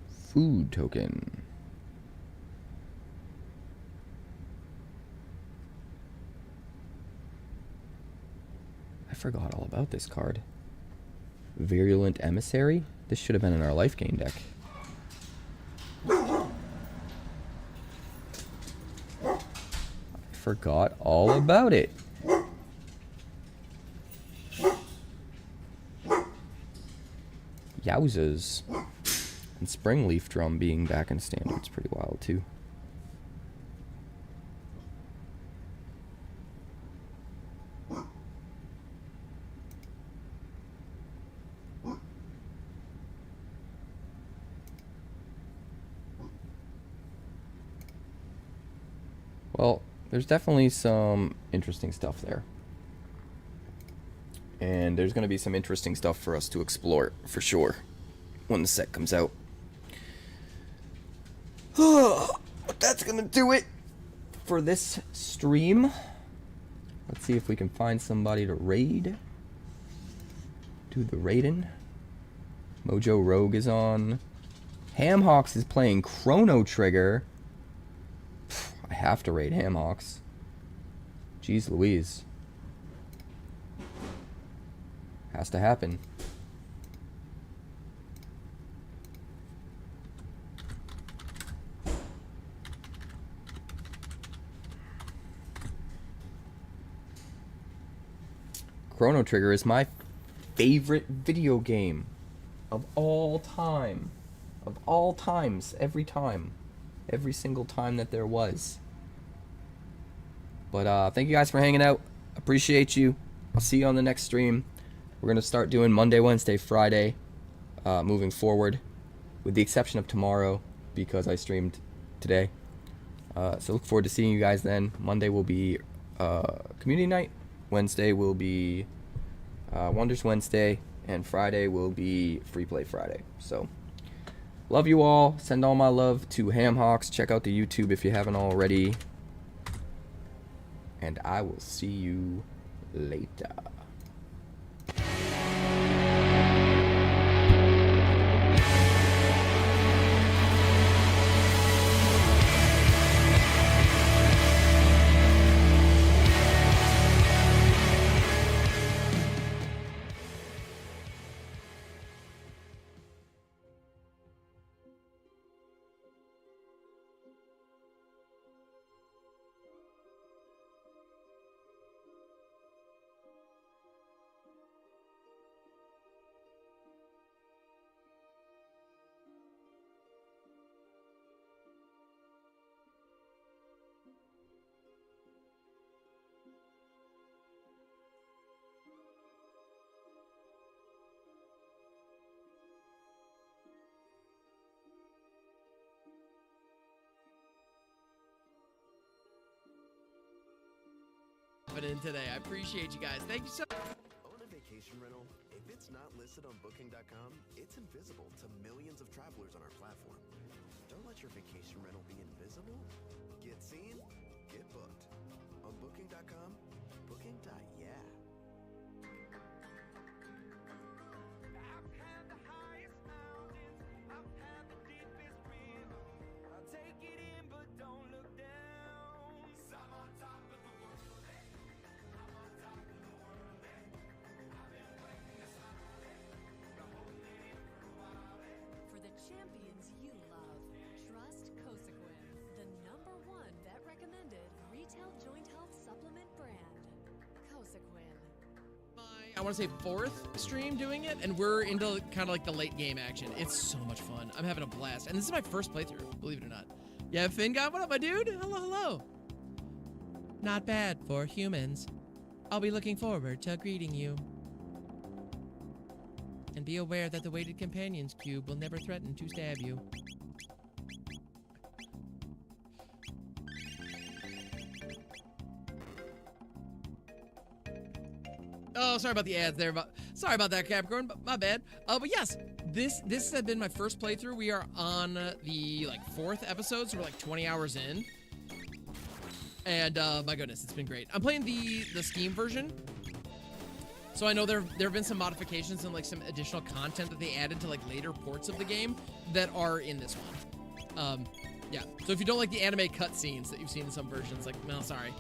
Food token. I forgot all about this card. Virulent Emissary? This should have been in our life gain deck. I forgot all about it. Yowzas. And Springleaf Drum being back in Standard's pretty wild too. Well, there's definitely some interesting stuff there. And there's going to be some interesting stuff for us to explore, for sure, when the set comes out. But that's going to do it for this stream. Let's see if we can find somebody to raid. Do the raiding. Mojo Rogue is on. Hamhawks is playing Chrono Trigger. I have to raid Hamhawks. Jeez Louise. Has to happen. Chrono Trigger is my favorite video game of all time. Of all times. Every time. Every single time that there was. But thank you guys for hanging out. Appreciate you. I'll see you on the next stream. We're going to start doing Monday, Wednesday, Friday moving forward. With the exception of tomorrow because I streamed today. So look forward to seeing you guys then. Monday will be community night. Wednesday will be Wonders Wednesday. And Friday will be Free Play Friday. So, love you all. Send all my love to Hamhawks. Check out the YouTube if you haven't already. And I will see you later. In today. I appreciate you guys. Thank you so much. Own a vacation rental? If it's not listed on Booking.com, it's invisible to millions of travelers on our platform. Don't let your vacation rental be invisible. Get seen, get booked. On Booking.com, Booking.yeah. I've had the highest mountains, I've had the deepest river. I'll take it in, but don't look down. 'Cause I'm on top of the world. I'm on top of the world. I've been waiting this long. Been holding it in for a while. For the champions you love, trust Cosequin, the #1 vet recommended retail joint health supplement brand. Cosequin. I want to say 4th stream doing it, and we're into kind of like the late game action. It's so much fun. I'm having a blast. And this is my first playthrough, believe it or not. Yeah, Finn guy, what up, my dude? Hello, hello. Not bad for humans. I'll be looking forward to greeting you. And be aware that the weighted companions cube will never threaten to stab you. Oh, sorry about the ads there. Sorry about that, Capricorn. But my bad. But yes, this has been my first playthrough. We are on the 4th episode, so we're like 20 hours in. And my goodness, it's been great. I'm playing the Steam version. So I know there have been some modifications and like some additional content that they added to like later ports of the game that are in this one. Yeah. So if you don't like the anime cutscenes that you've seen in some versions, like, no, sorry.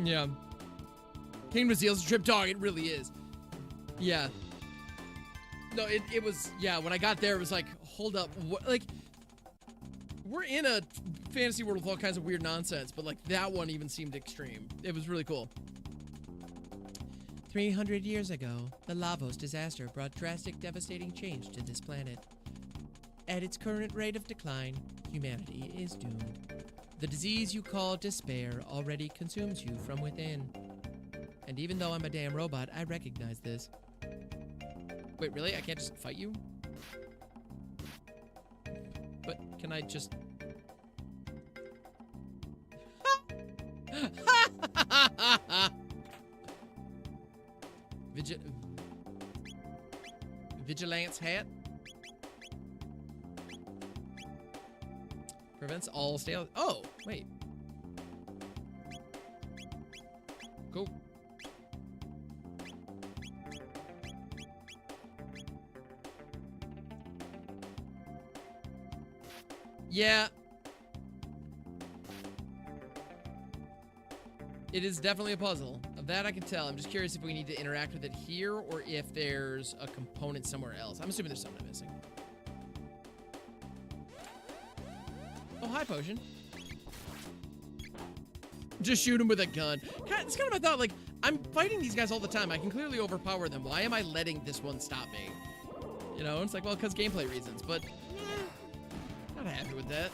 Yeah. Kingdom of Zeal's a trip dog, it really is. Yeah. No, it was, yeah, when I got there, it was like, hold up, what, like, we're in a fantasy world with all kinds of weird nonsense, but like, that one even seemed extreme. It was really cool. 300 years ago, the Lavos disaster brought drastic, devastating change to this planet. At its current rate of decline, humanity is doomed. The disease you call despair already consumes you from within. And even though I'm a damn robot, I recognize this. Wait, really? I can't just fight you? But can I just... Vigilance hat. Prevents all stale. Oh, wait. Cool. Yeah. It is definitely a puzzle. Of that I can tell. I'm just curious if we need to interact with it here or if there's a component somewhere else. I'm assuming there's something I'm missing. Oh, hi, potion. Just shoot him with a gun. It's kind of my thought, like, I'm fighting these guys all the time. I can clearly overpower them. Why am I letting this one stop me? You know, it's like, well, because gameplay reasons, but not happy with that.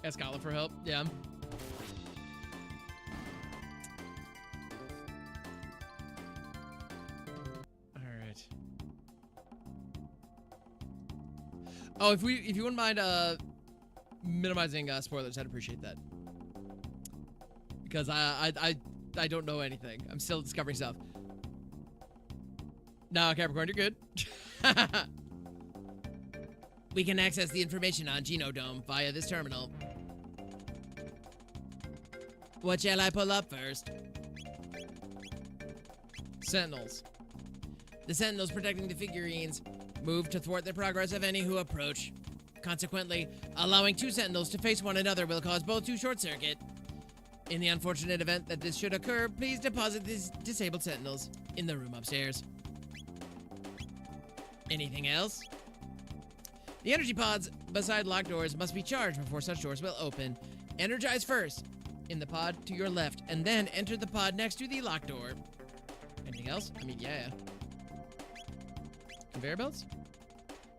Ask Kala for help. Yeah. Alright. Oh, if you wouldn't mind minimizing spoilers, I'd appreciate that. Because I don't know anything. I'm still discovering stuff. No, Capricorn, you're good. We can access the information on Genodome via this terminal. What shall I pull up first? Sentinels. The sentinels protecting the figurines move to thwart the progress of any who approach. Consequently, allowing two sentinels to face one another will cause both to short circuit. In the unfortunate event that this should occur, please deposit these disabled sentinels in the room upstairs. Anything else? The energy pods beside locked doors must be charged before such doors will open. Energize first in the pod to your left, and then enter the pod next to the locked door. Anything else? I mean, yeah. Conveyor belts?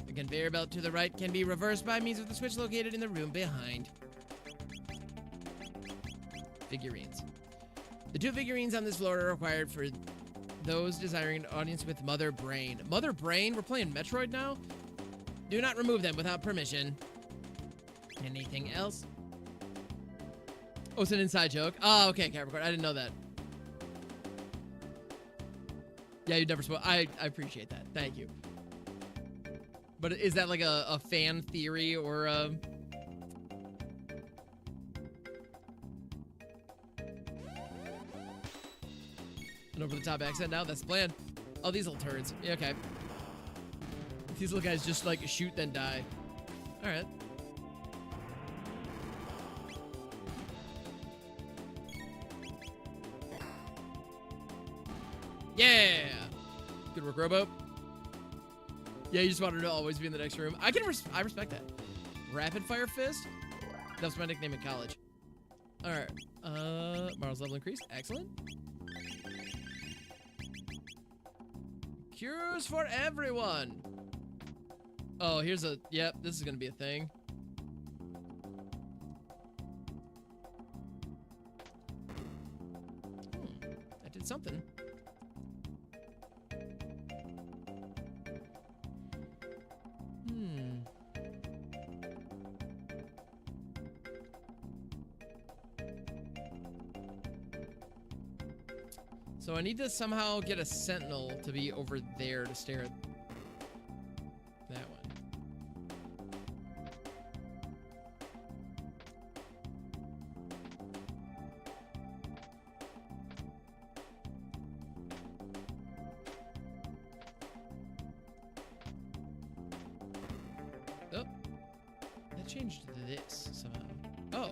The conveyor belt to the right can be reversed by means of the switch located in the room behind. Figurines. The two figurines on this floor are required for those desiring an audience with Mother Brain. Mother Brain? We're playing Metroid now? Do not remove them without permission. Anything else? Oh, it's an inside joke. Oh, okay, Capricorn. I didn't know that. Yeah, you never spoke. I appreciate that. Thank you. But is that like a fan theory or an over-the-top accent now? That's the plan. Oh, these little turds. Yeah, okay. These little guys just like shoot then die. All right. Yeah. Good work, Robo. Yeah, you just wanted to always be in the next room. I respect that. Rapid Fire Fist. That was my nickname in college. All right. Marl's level increased. Excellent. Cures for everyone. Oh, here's a... Yep, this is going to be a thing. I did something. So I need to somehow get a sentinel to be over there to stare at that one. Oh, that changed this somehow. Oh.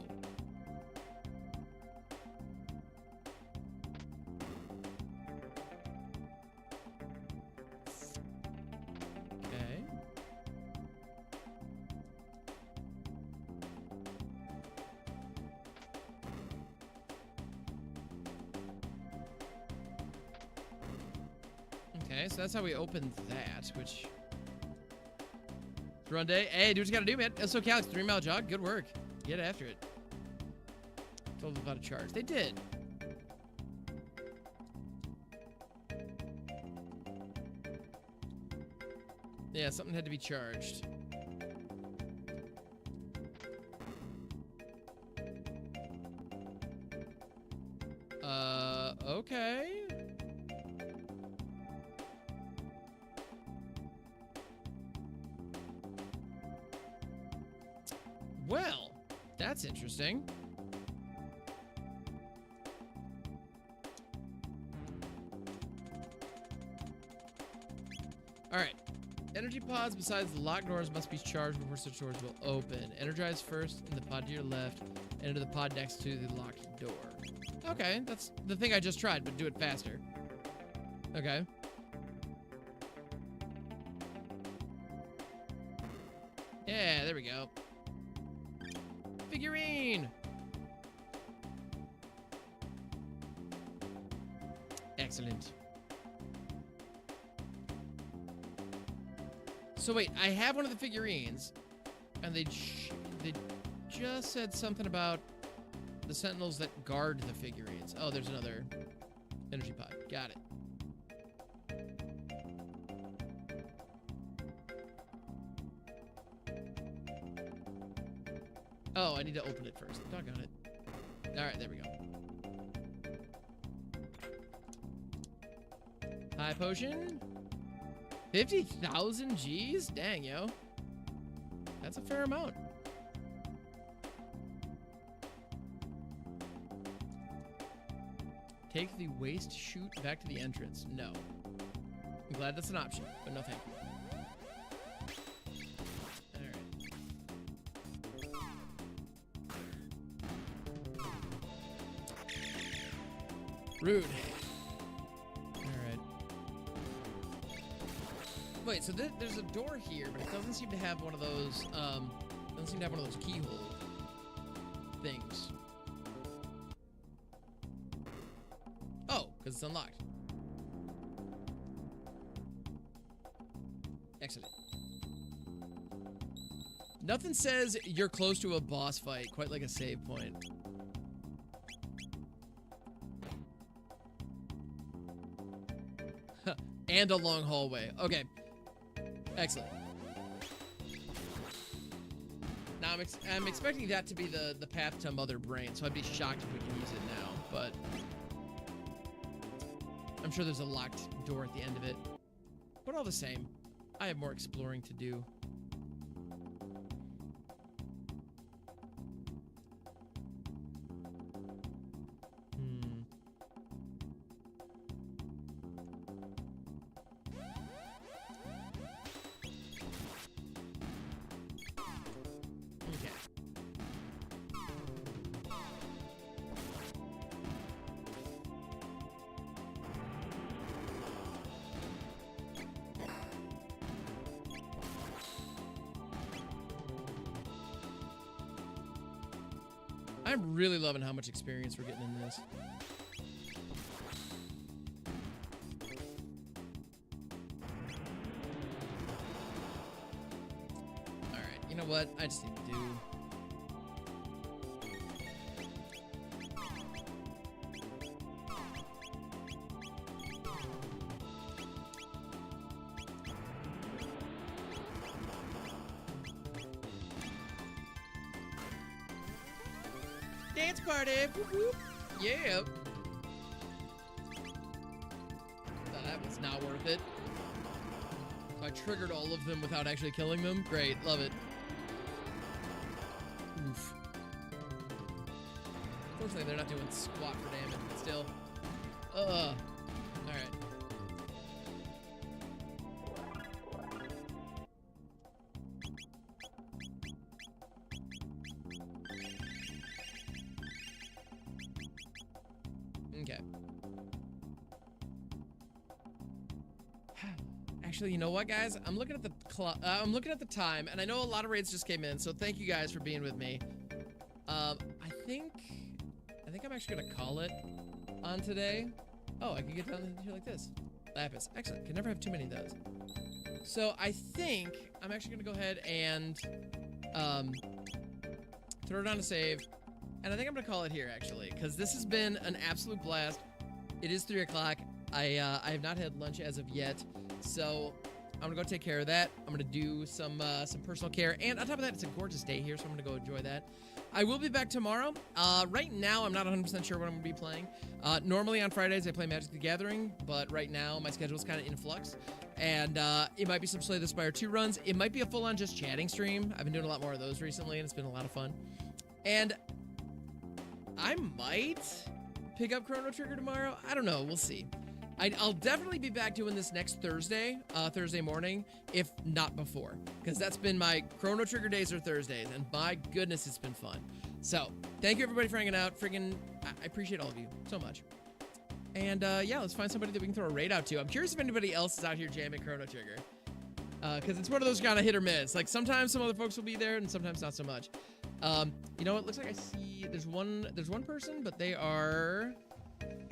Okay, so that's how we opened that, which... Run day. Hey, do what you gotta do, man. So Calix, 3-mile jog. Good work. Get after it. Told them about a charge. They did. Yeah, something had to be charged. Okay. Well, that's interesting. All right. Energy pods besides the locked doors must be charged before such doors will open. Energize first in the pod to your left and into the pod next to the locked door. Okay, that's the thing I just tried, but do it faster. Okay. Yeah, there we go. Figurine! Excellent. So wait, I have one of the figurines, and they just said something about the sentinels that guard the figurines. Oh, there's another energy pod. Got it. Oh, I need to open it first. Doggone it. All right, there we go. High potion. 50,000 G's? Dang, yo. That's a fair amount. Take the waste chute back to the entrance. No. I'm glad that's an option, but no thank you. Rude. Alright. Wait, so there's a door here, but it doesn't seem to have one of those, doesn't seem to have one of those keyhole things. Oh, because it's unlocked. Excellent. Nothing says you're close to a boss fight, quite like a save point. And a long hallway. Okay. Excellent. Now I'm expecting that to be the path to Mother Brain, so I'd be shocked if we can use it now, but I'm sure there's a locked door at the end of it. But all the same, I have more exploring to do. I'm really loving how much experience we're getting in this. Alright, you know what? I just need to do... Dance party! Whoop, whoop. Yeah! Thought that was not worth it. So I triggered all of them without actually killing them. Great, love it. Oof. Fortunately, they're not doing squat for damage, but still. Alright. Okay. Actually, you know what, guys? I'm looking at the time, and I know a lot of raids just came in, so thank you guys for being with me. I think I'm actually gonna call it on today. Oh, I can get down here like this. Lapis. Excellent. Can never have too many of those. So I think I'm actually gonna go ahead and throw it on a save. And I think I'm gonna call it here, actually, because this has been an absolute blast. It is 3 o'clock. I have not had lunch as of yet, so I'm gonna go take care of that. I'm gonna do some personal care, and on top of that, it's a gorgeous day here, so I'm gonna go enjoy that. I will be back tomorrow. Right now, I'm not 100% sure what I'm gonna be playing. Normally on Fridays I play Magic the Gathering, but right now my schedule is kind of in flux, and it might be some Slay the Spire 2 runs. It might be a full-on just chatting stream. I've been doing a lot more of those recently, and it's been a lot of fun. And I might pick up Chrono Trigger tomorrow. I don't know. We'll see. I'll definitely be back doing this next Thursday, Thursday morning, if not before, because that's been my Chrono Trigger days or Thursdays, and my goodness, it's been fun. So, thank you everybody for hanging out. Friggin', I appreciate all of you so much. And yeah, let's find somebody that we can throw a raid out to. I'm curious if anybody else is out here jamming Chrono Trigger, because it's one of those kind of hit or miss. Like sometimes some other folks will be there, and sometimes not so much. You know what? Looks like I see there's one person, but they are